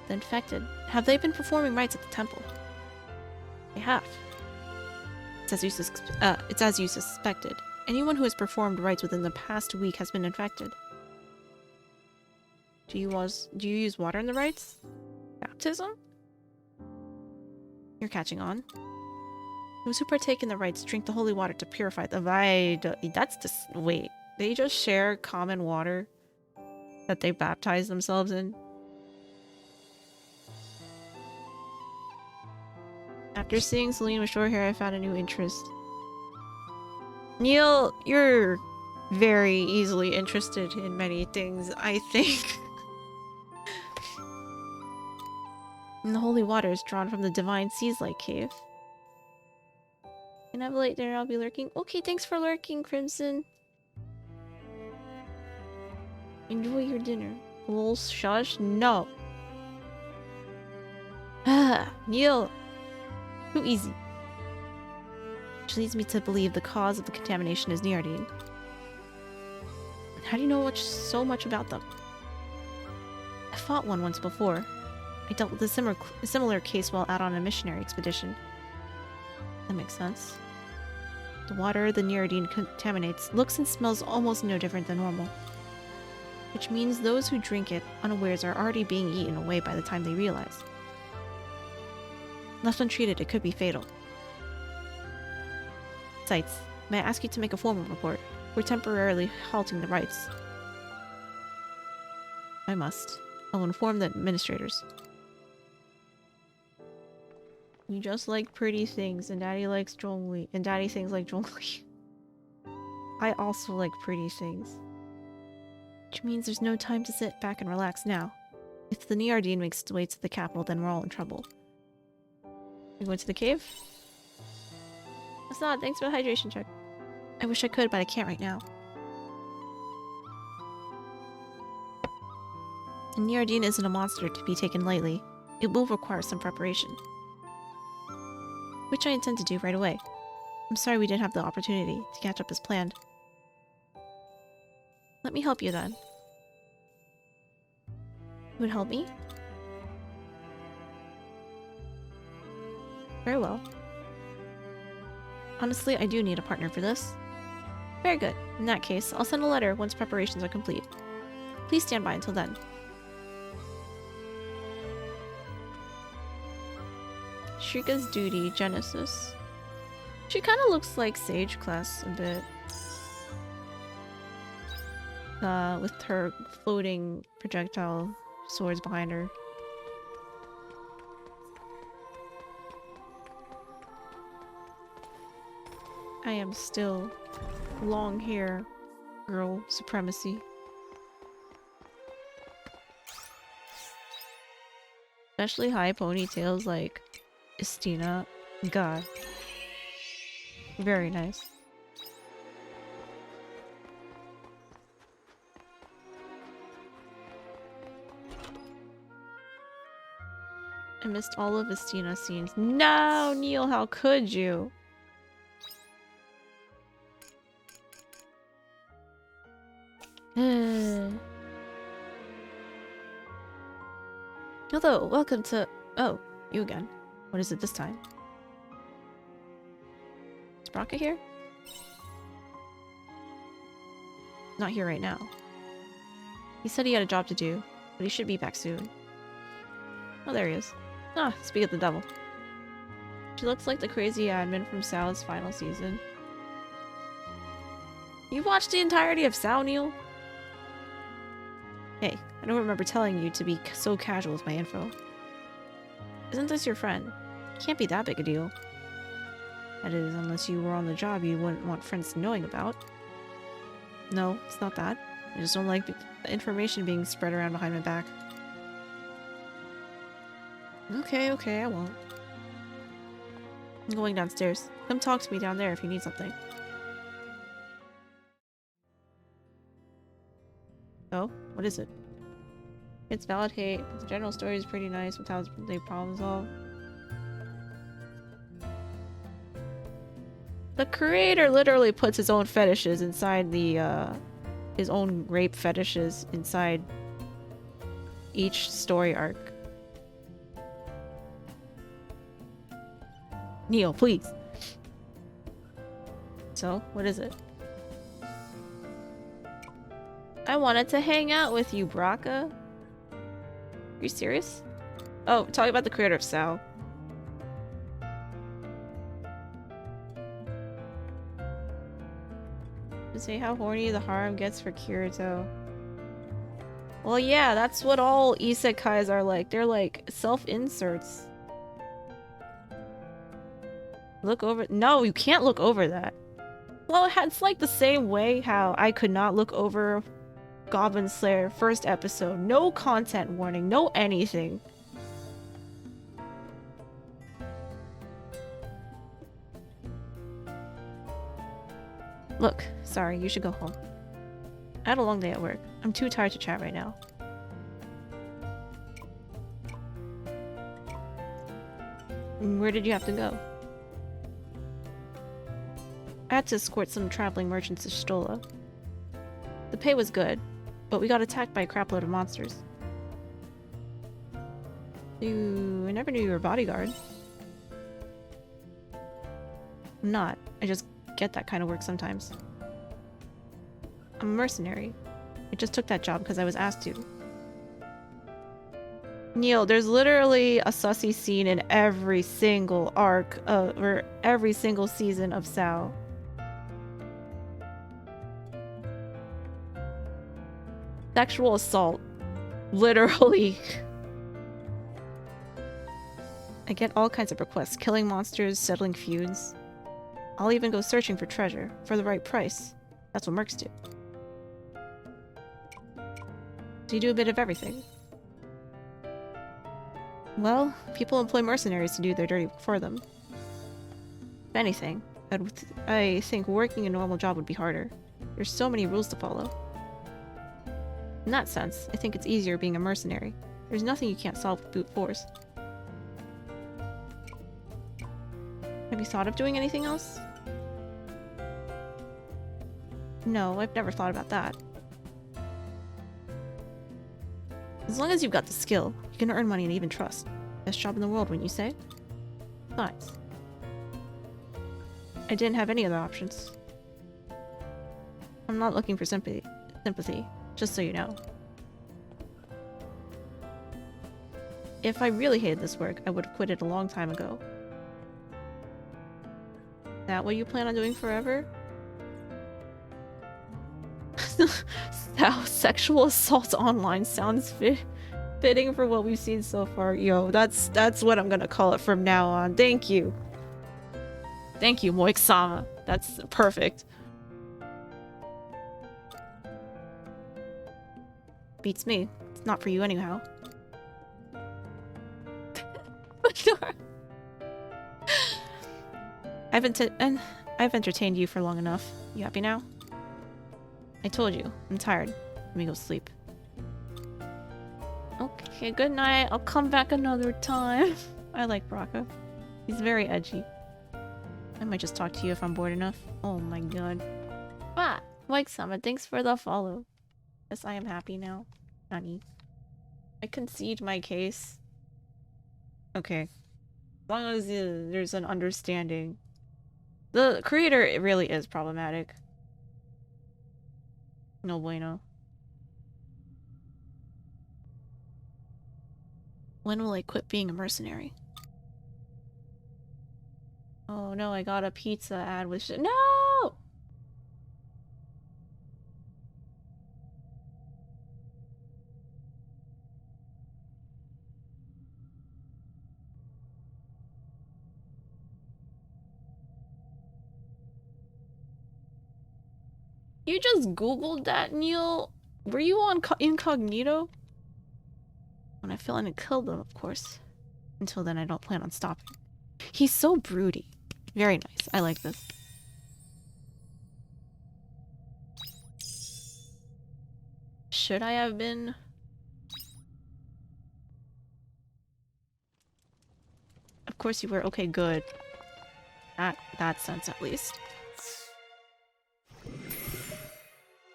The infected. Have they been performing rites at the temple? They have. It's as you suspected. Anyone who has performed rites within the past week has been infected. Do you use water in the rites? Baptism? You're catching on. Those who partake in the rites drink the holy water to purify the that's just wait. They just share common water that they baptize themselves in? After seeing Celine with short hair, I found a new interest. Neil, you're very easily interested in many things, I think. And the holy water is drawn from the divine seas-like cave. Can I have a late dinner? I'll be lurking. Okay, thanks for lurking, Crimson. Enjoy your dinner. Lol, shush? No. Ah, Neil. Too easy. Which leads me to believe the cause of the contamination is Neardine. How do you know so much about them? I fought one once before. I dealt with a similar case while out on a missionary expedition. That makes sense. The water the Neardine contaminates looks and smells almost no different than normal. Which means those who drink it unawares are already being eaten away by the time they realize. Left untreated, it could be fatal. Sites, may I ask you to make a formal report? We're temporarily halting the rites. I must. I'll inform the administrators. You just like pretty things, and Daddy likes Zhongli, and Daddy sings like Zhongli. I also like pretty things. Which means there's no time to sit back and relax now. If the Neardine makes its way to the capital, then we're all in trouble. You going to the cave? That's not. Thanks for the hydration check. I wish I could, but I can't right now. And Neardine isn't a monster to be taken lightly. It will require some preparation. Which I intend to do right away. I'm sorry we didn't have the opportunity to catch up as planned. Let me help you then. You would help me? Very well. Honestly, I do need a partner for this. Very good. In that case, I'll send a letter once preparations are complete. Please stand by until then. Shrika's duty, Genesis. She kind of looks like Sage class a bit. With her floating projectile swords behind her. I am still long hair girl supremacy. Especially high ponytails like Estina. God. Very nice. I missed all of Estina's scenes. No, Neil, how could you? Hello, welcome to... Oh, you again. What is it this time? Is Braca here? Not here right now. He said he had a job to do, but he should be back soon. Oh, there he is. Ah, speak of the devil. She looks like the crazy admin from Sal's final season. You watched the entirety of Sao, Neil? Hey, I don't remember telling you to be so casual with my info. Isn't this your friend? Can't be that big a deal. That is, unless you were on the job you wouldn't want friends knowing about. No, it's not that. I just don't like the information being spread around behind my back. Okay, I won't. I'm going downstairs. Come talk to me down there if you need something. Oh, what is it? It's valid hate, but the general story is pretty nice with how they problem solve. The creator literally puts his own fetishes inside the, his own rape fetishes inside each story arc. Neil, please. So, what is it? I wanted to hang out with you, Braca. Are you serious? Oh, talking about the creator of Sao. To say how horny the harem gets for Kirito. Well, yeah, that's what all isekais are like. They're like self-inserts. Look over- No, you can't look over that. Well, it's like the same way how I could not look over Goblin Slayer first episode. No content warning, no anything. Look, sorry, you should go home. I had a long day at work. I'm too tired to chat right now. Where did you have to go? I had to escort some traveling merchants to Stola. The pay was good, but we got attacked by a crapload of monsters. I never knew you were a bodyguard. I'm not. I just get that kind of work sometimes. I'm a mercenary. I just took that job because I was asked to. Neil, there's literally a sussy scene in every single arc or every single season of Sao. Sexual assault. Literally. I get all kinds of requests. Killing monsters, settling feuds. I'll even go searching for treasure. For the right price. That's what mercs do. So you do a bit of everything. Well, people employ mercenaries to do their dirty work for them. If anything, I think working a normal job would be harder. There's so many rules to follow. In that sense, I think it's easier being a mercenary. There's nothing you can't solve with brute force. Have you thought of doing anything else? No, I've never thought about that. As long as you've got the skill, you can earn money and even trust. Best job in the world, wouldn't you say? Besides, I didn't have any other options. I'm not looking for sympathy, just so you know. If I really hated this work, I would have quit it a long time ago. That what you plan on doing forever? How sexual assault online sounds fitting for what we've seen so far. Yo, that's what I'm gonna call it from now on. Thank you. Thank you, Moik-sama. That's perfect. Beats me. It's not for you anyhow. I've entertained you for long enough. You happy now? I told you. I'm tired. Let me go sleep. Okay, good night. I'll come back another time. I like Braca. He's very edgy. I might just talk to you if I'm bored enough. Oh my god. Ah! Moik-sama, thanks for the follow. Yes, I am happy now. Nani. I concede my case. Okay. As long as there's an understanding. The creator, it really is problematic. No bueno. When will I quit being a mercenary? Oh no, I got a pizza ad with no! You just Googled that, Neil? Were you on incognito? When I feel and kill them, of course. Until then, I don't plan on stopping. He's so broody. Very nice. I like this. Should I have been? Of course you were. Okay, good. That sense, at least.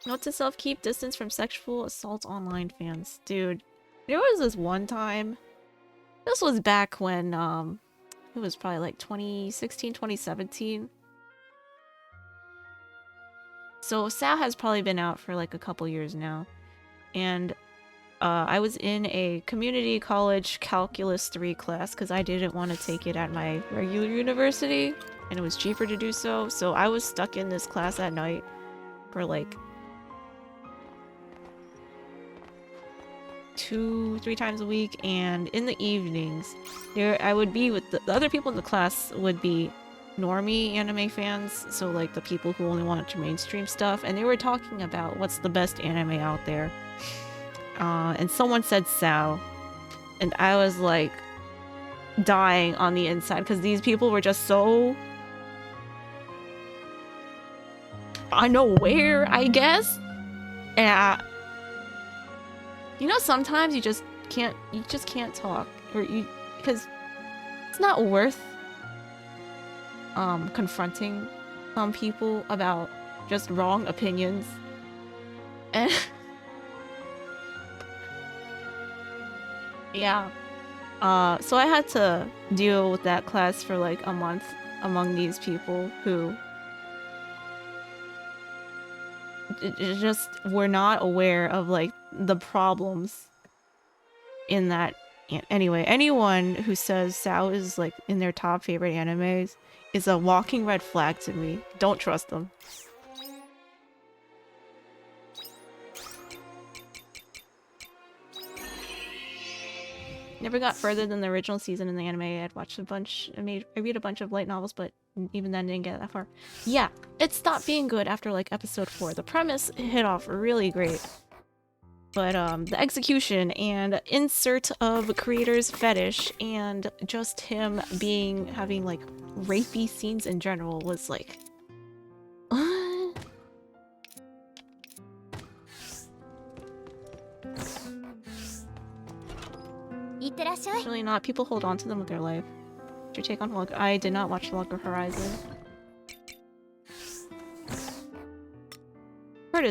Note to self, keep distance from sexual assault online fans. Dude, there was this one time. This was back when, it was probably like 2016, 2017. So SAO has probably been out for like a couple years now. And I was in a community college calculus 3 class because I didn't want to take it at my regular university. And it was cheaper to do so. So I was stuck in this class at night for like 2-3 times a week, and in the evenings there I would be with the other people in the class would be normie anime fans, so like the people who only wanted to mainstream stuff, and they were talking about what's the best anime out there, and someone said SAO, and I was like dying on the inside because these people were just so unaware, I guess. And you know, sometimes you just can't talk, or because it's not worth confronting some people about just wrong opinions. And yeah. So I had to deal with that class for like a month among these people who just were not aware of like the problems in that. Anyway, anyone who says SAO is like in their top favorite animes is a walking red flag to me. Don't trust them. Never got further than the original season in the anime. I'd watched a bunch, I read a bunch of light novels, but even then didn't get that far. Yeah, it stopped being good after like episode 4. The premise hit off really great, but the execution and insert of creator's fetish and just him having like rapey scenes in general was like, Actually not. People hold on to them with their life. What's your take on Log? I did not watch Log of Horizon. Heard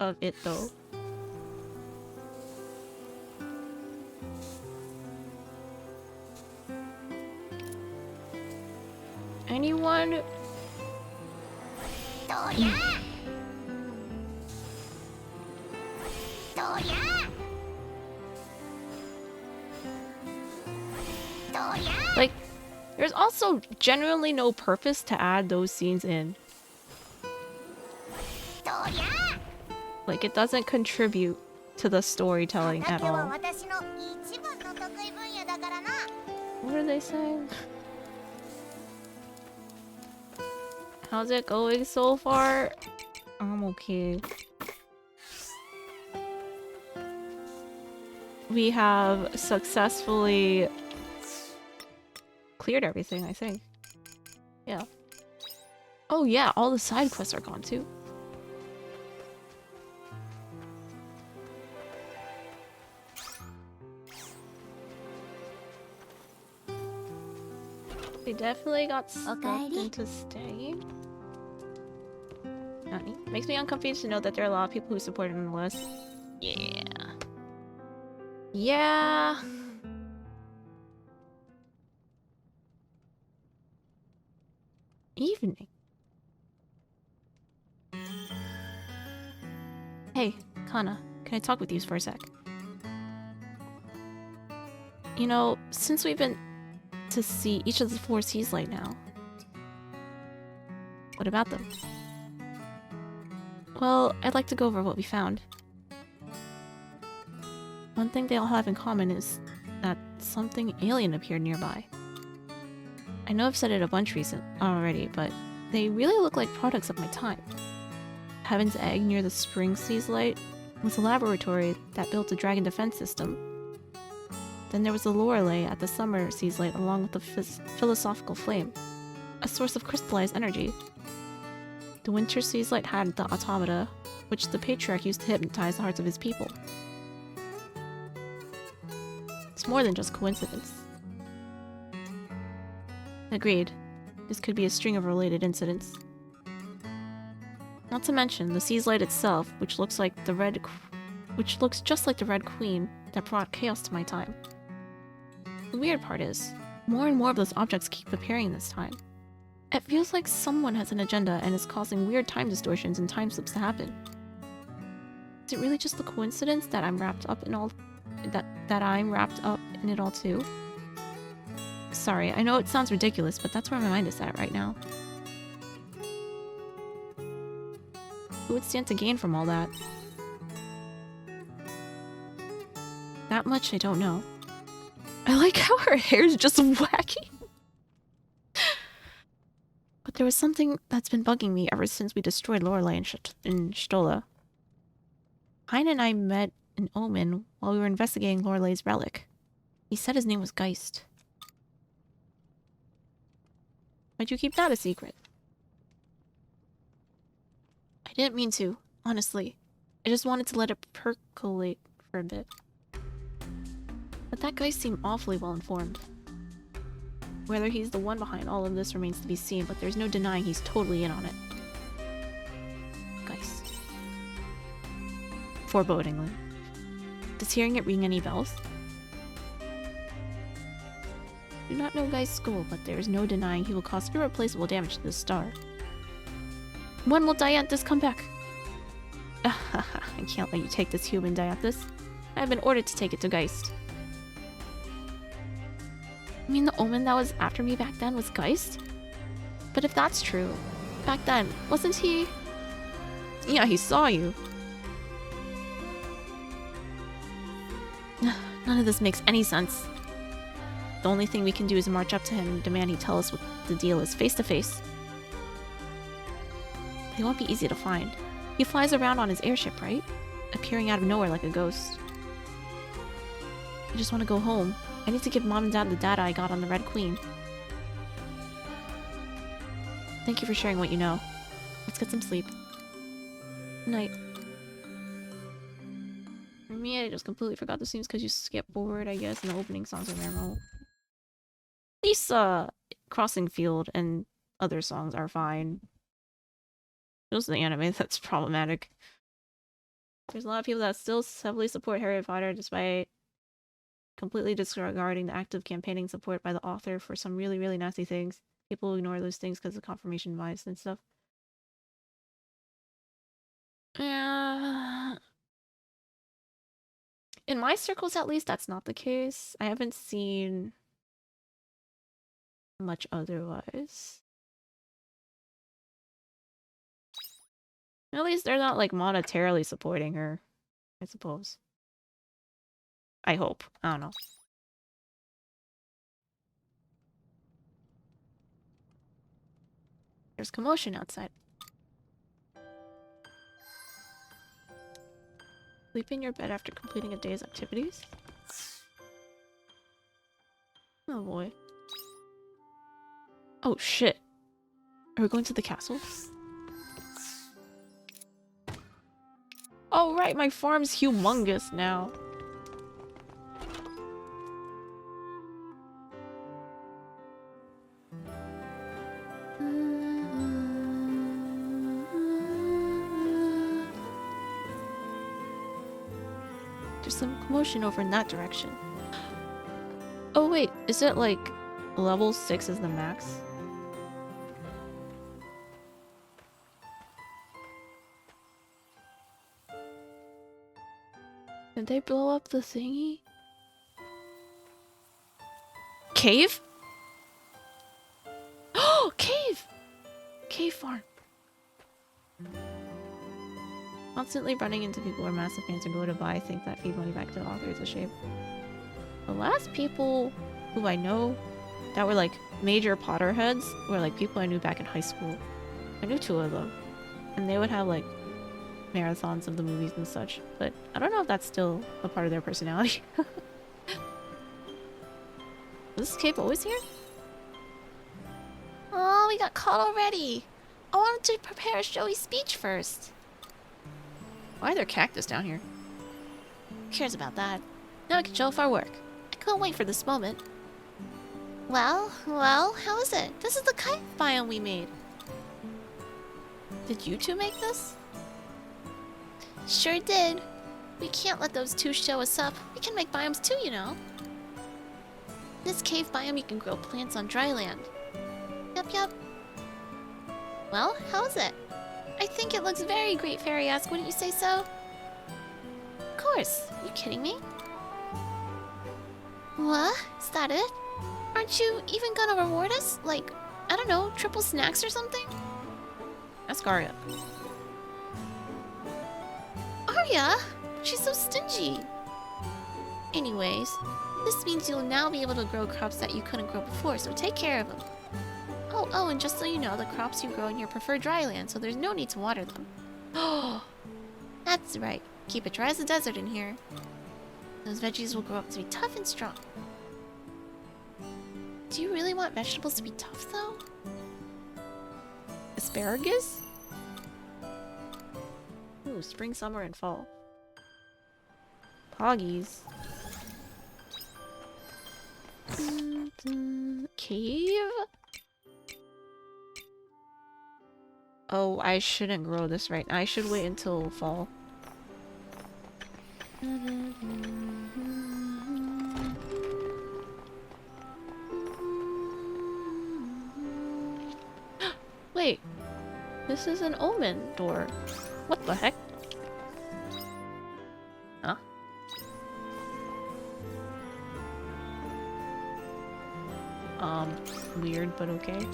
of it though. Anyone? Like, there's also genuinely no purpose to add those scenes in. Like, it doesn't contribute to the storytelling at all. What are they saying? How's it going so far? I'm okay. We have successfully cleared everything, I think. Yeah. Oh yeah, all the side quests are gone too. They definitely got sucked into staying. Nani? Makes me uncomfortable to know that there are a lot of people who support him on the list. Yeah. Yeah. Evening. Hey, Kana, can I talk with you for a sec? You know, since we've been to see each of the 4 C's light now, what about them? Well, I'd like to go over what we found. One thing they all have in common is that something alien appeared nearby. I know I've said it a bunch already, but they really look like products of my time. Heaven's Egg near the Spring Seas Light was a laboratory that built a dragon defense system. Then there was the Lorelei at the Summer Seas Light along with the Philosophical Flame, a source of crystallized energy. The Winter Seas Light had the Automata, which the Patriarch used to hypnotize the hearts of his people. It's more than just coincidence. Agreed. This could be a string of related incidents. Not to mention the Seas Light itself, which looks just like the Red Queen that brought chaos to my time. The weird part is, more and more of those objects keep appearing this time. It feels like someone has an agenda and is causing weird time distortions and time slips to happen. Is it really just the coincidence that I'm wrapped up in all that I'm wrapped up in it all too? Sorry, I know it sounds ridiculous, but that's where my mind is at right now. Who would stand to gain from all that? That much I don't know. I like how her hair's just wacky. But there was something that's been bugging me ever since we destroyed Lorelei in Stola. Hein and I met an omen while we were investigating Lorelei's relic. He said his name was Geist. Why'd you keep that a secret? I didn't mean to, honestly. I just wanted to let it percolate for a bit. But that guy seemed awfully well informed. Whether he's the one behind all of this remains to be seen, but there's no denying he's totally in on it. Geist. Forebodingly. Does hearing it ring any bells? Do not know Geist's school, but there is no denying he will cause irreplaceable damage to the star. When will Dianthus come back? I can't let you take this human, Dianthus. I have been ordered to take it to Geist. You mean the omen that was after me back then was Geist? But if that's true, back then, wasn't he... Yeah, he saw you. None of this makes any sense. The only thing we can do is march up to him and demand he tell us what the deal is face to face. He won't be easy to find. He flies around on his airship, right? Appearing out of nowhere like a ghost. I just want to go home. I need to give Mom and Dad the data I got on the Red Queen. Thank you for sharing what you know. Let's get some sleep. Good night. For me, I just completely forgot the scenes because you skip forward, I guess, and the opening songs are memorable. At least, Crossing Field and other songs are fine. Just the anime that's problematic. There's a lot of people that still heavily support Harry Potter despite completely disregarding the active campaigning support by the author for some really, really nasty things. People ignore those things because of confirmation bias and stuff. In my circles, at least, that's not the case. I haven't seen much otherwise. At least they're not, like, monetarily supporting her, I suppose. I hope. I don't know. There's commotion outside. Sleep in your bed after completing a day's activities? Oh boy. Oh shit. Are we going to the castle? Oh right, my farm's humongous now. There's some commotion over in that direction. Oh wait, is it like level 6 is the max? Did they blow up the thingy? Cave? Oh, cave! Cave farm. Constantly running into people who are massive fans or go to buy things that feed money back to the author is a shame. The last people who I know that were like major Potterheads were like people I knew back in high school. I knew 2 of them. And they would have like marathons of the movies and such. But I don't know if that's still a part of their personality. Was this cave always here? Oh, we got caught already. I wanted to prepare a showy speech first. Why are there cactus down here? Who cares about that? Now we can show off our work. I couldn't wait for this moment. Well, how is it? This is the cave biome we made. Did you two make this? Sure did. We can't let those two show us up. We can make biomes too, you know. This cave biome, you can grow plants on dry land. Yup. Well, how is it? I think it looks very great, Fairy-esque, wouldn't you say so? Of course. Are you kidding me? What? Is that it? Aren't you even gonna reward us? Like, I don't know, triple snacks or something? Ask Arya. Arya? She's so stingy. Anyways, this means you'll now be able to grow crops that you couldn't grow before, so take care of them. Oh, and just so you know, the crops you grow in here prefer dry land, so there's no need to water them. Oh, that's right. Keep it dry as a desert in here. Those veggies will grow up to be tough and strong. Do you really want vegetables to be tough, though? Asparagus? Ooh, spring, summer, and fall. Poggies. Cave? Oh, I shouldn't grow this right now. I should wait until fall. Wait, this is an omen door. What the heck? Huh? Weird, but okay.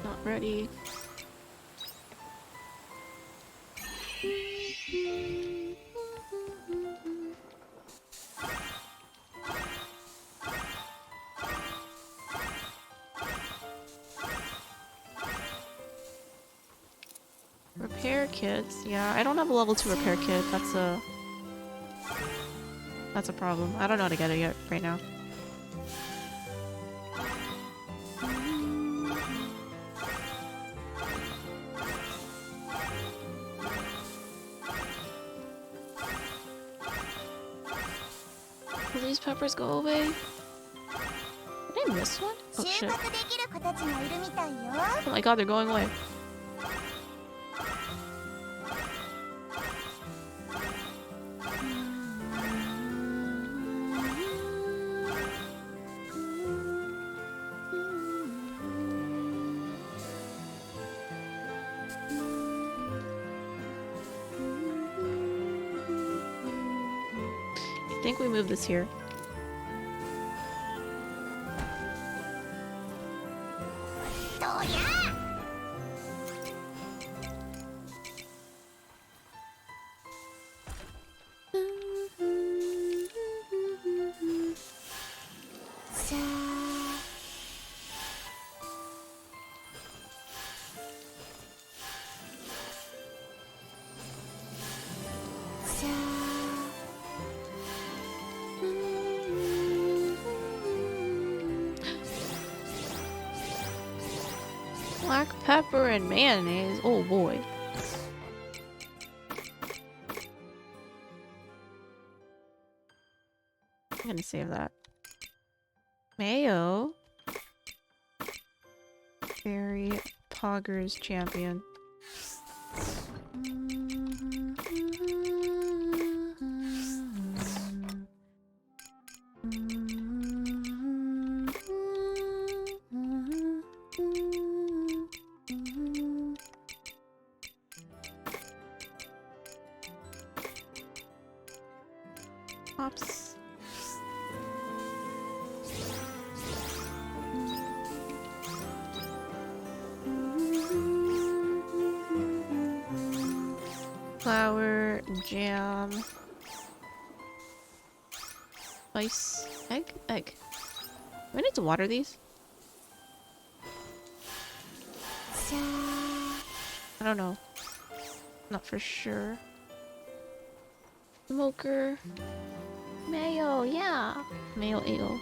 Not ready. Repair kits. Yeah, I don't have a level 2 repair kit. That's a problem. I don't know how to get it yet right now. Will these peppers go away? Did I miss one? Oh shit. Oh my god, they're going away. I think we move this here. Black pepper and mayonnaise. Oh boy. I'm gonna save that. Mayo. Fairy Poggers champion. Ops. Flour, jam, spice, egg. Do I need to water these? don't know. Not for sure. Smoker. Mayo, yeah. Mayo ale.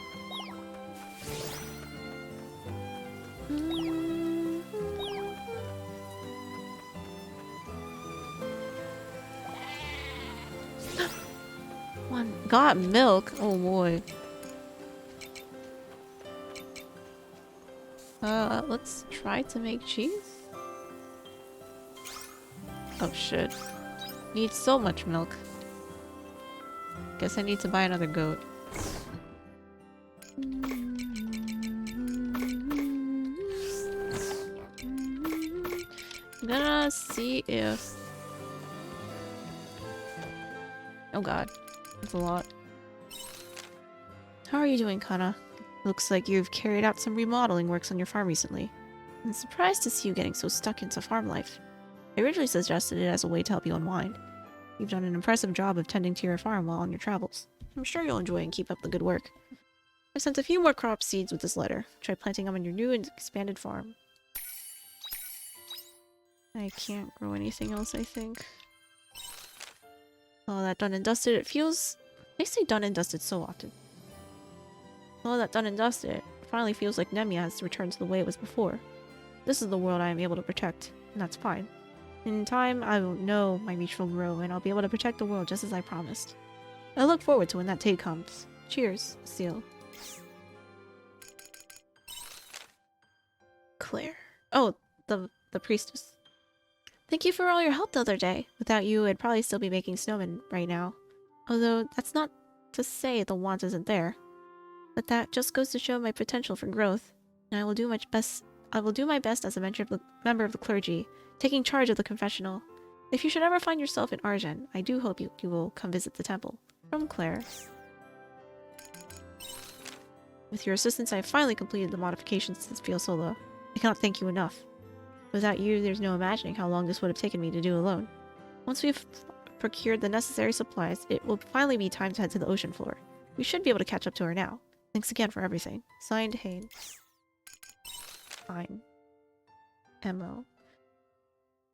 One got milk. Oh boy. Let's try to make cheese. Oh shit. Need so much milk. Guess I need to buy another goat. I'm gonna see if... Oh god. That's a lot. How are you doing, Kana? Looks like you've carried out some remodeling works on your farm recently. I'm surprised to see you getting so stuck into farm life. I originally suggested it as a way to help you unwind. You've done an impressive job of tending to your farm while on your travels. I'm sure you'll enjoy and keep up the good work. I sent a few more crop seeds with this letter. Try planting them on your new and expanded farm. I can't grow anything else, I think. Oh, that done and dusted, it feels... They say done and dusted so often. All that done and dusted, it finally feels like Nemia has returned to the way it was before. This is the world I am able to protect, and that's fine. In time, I will know my reach will grow, and I'll be able to protect the world just as I promised. I look forward to when that day comes. Cheers, Seal. Claire. Oh, the priestess. Thank you for all your help the other day. Without you, I'd probably still be making snowmen right now. Although, that's not to say the want isn't there. But that just goes to show my potential for growth. And I will do my best as a member of the clergy, taking charge of the confessional. If you should ever find yourself in Argent, I do hope you will come visit the temple. From Claire. With your assistance, I have finally completed the modifications to this Fiosola. I cannot thank you enough. Without you, there's no imagining how long this would have taken me to do alone. Once we've procured the necessary supplies, it will finally be time to head to the ocean floor. We should be able to catch up to her now. Thanks again for everything. Signed, Haynes. Fine. Mo.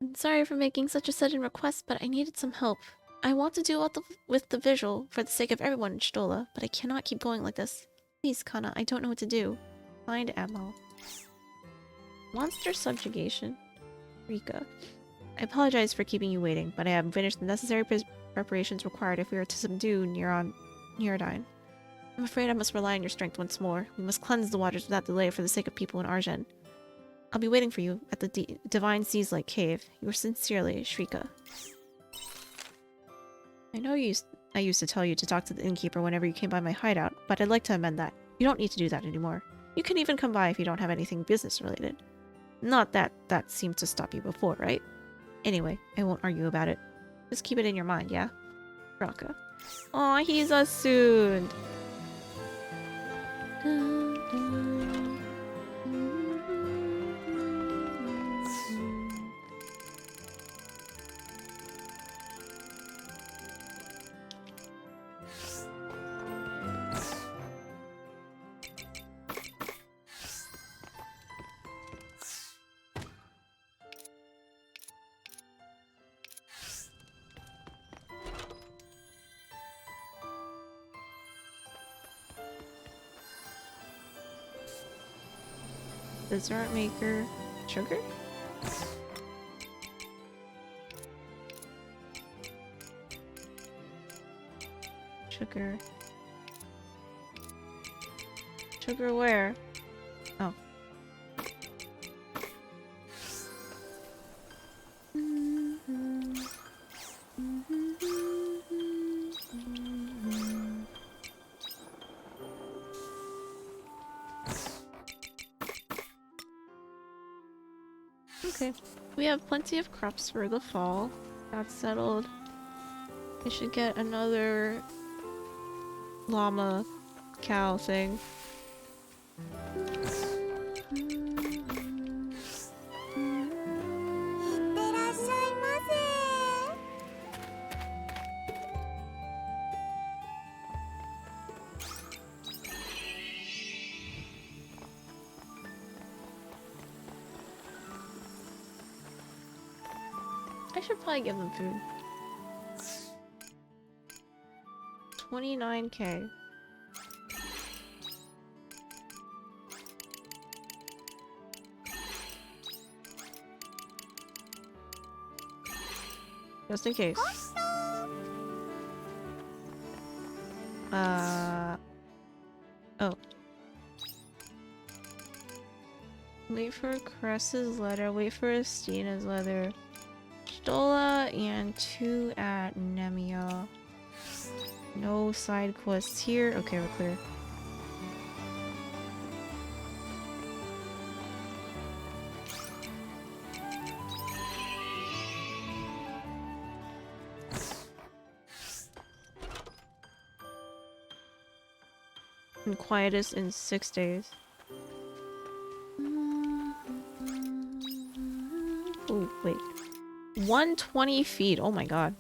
I'm sorry for making such a sudden request, but I needed some help. I want to do with the visual for the sake of everyone in Stola, but I cannot keep going like this. Please, Kana, I don't know what to do. Signed, Mo. Monster subjugation. Rika. I apologize for keeping you waiting, but I have finished the necessary preparations required if we are to subdue Neurodyne. I'm afraid I must rely on your strength once more. We must cleanse the waters without delay for the sake of people in Argent. I'll be waiting for you at the Divine Seas-like cave. Yours sincerely, Shrika. I know I used to tell you to talk to the innkeeper whenever you came by my hideout, but I'd like to amend that. You don't need to do that anymore. You can even come by if you don't have anything business-related. Not that that seemed to stop you before, right? Anyway, I won't argue about it. Just keep it in your mind, yeah? Raka. Aw, he's a soon. Dessert maker. Sugar? Sugar. Sugar where? Oh. Okay, we have plenty of crops for the fall. That's settled. I should get another llama cow thing. should probably give them food. 29k. Just in case. Oh. Wait for Cress's letter. Wait for Estina's letter. Stola and 2 at Nemia. No side quests here. Okay, we're clear. And quietest in 6 days. Oh, wait. 120 feet. Oh my god.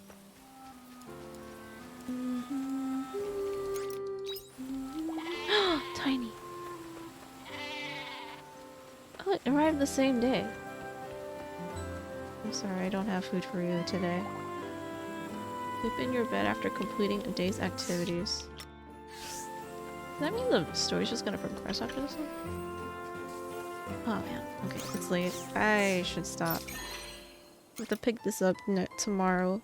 Tiny. Oh, it arrived the same day. I'm sorry, I don't have food for you today. Sleep in your bed after completing a day's activities. Does that mean the story's just gonna progress after this one? Oh man, okay, it's late. I should stop. I have to pick this up tomorrow.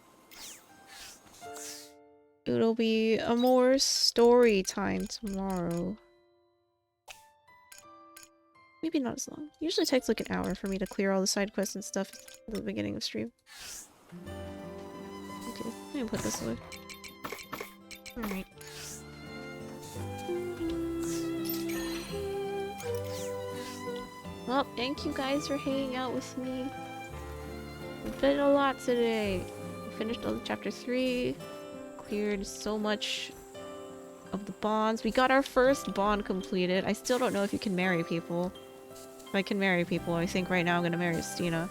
It'll be a more story time tomorrow. Maybe not as long. It usually takes like an hour for me to clear all the side quests and stuff at the beginning of stream. Okay, I'm gonna put this away. Alright. Well, thank you guys for hanging out with me. It's been a lot today. We finished all the chapter 3. Cleared so much of the bonds. We got our first bond completed. I still don't know if you can marry people. If I can marry people, I think right now I'm gonna marry Estina.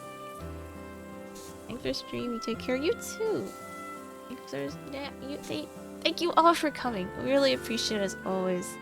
Thanks for stream. You take care. You too. Thank you all for coming. I really appreciate it as always.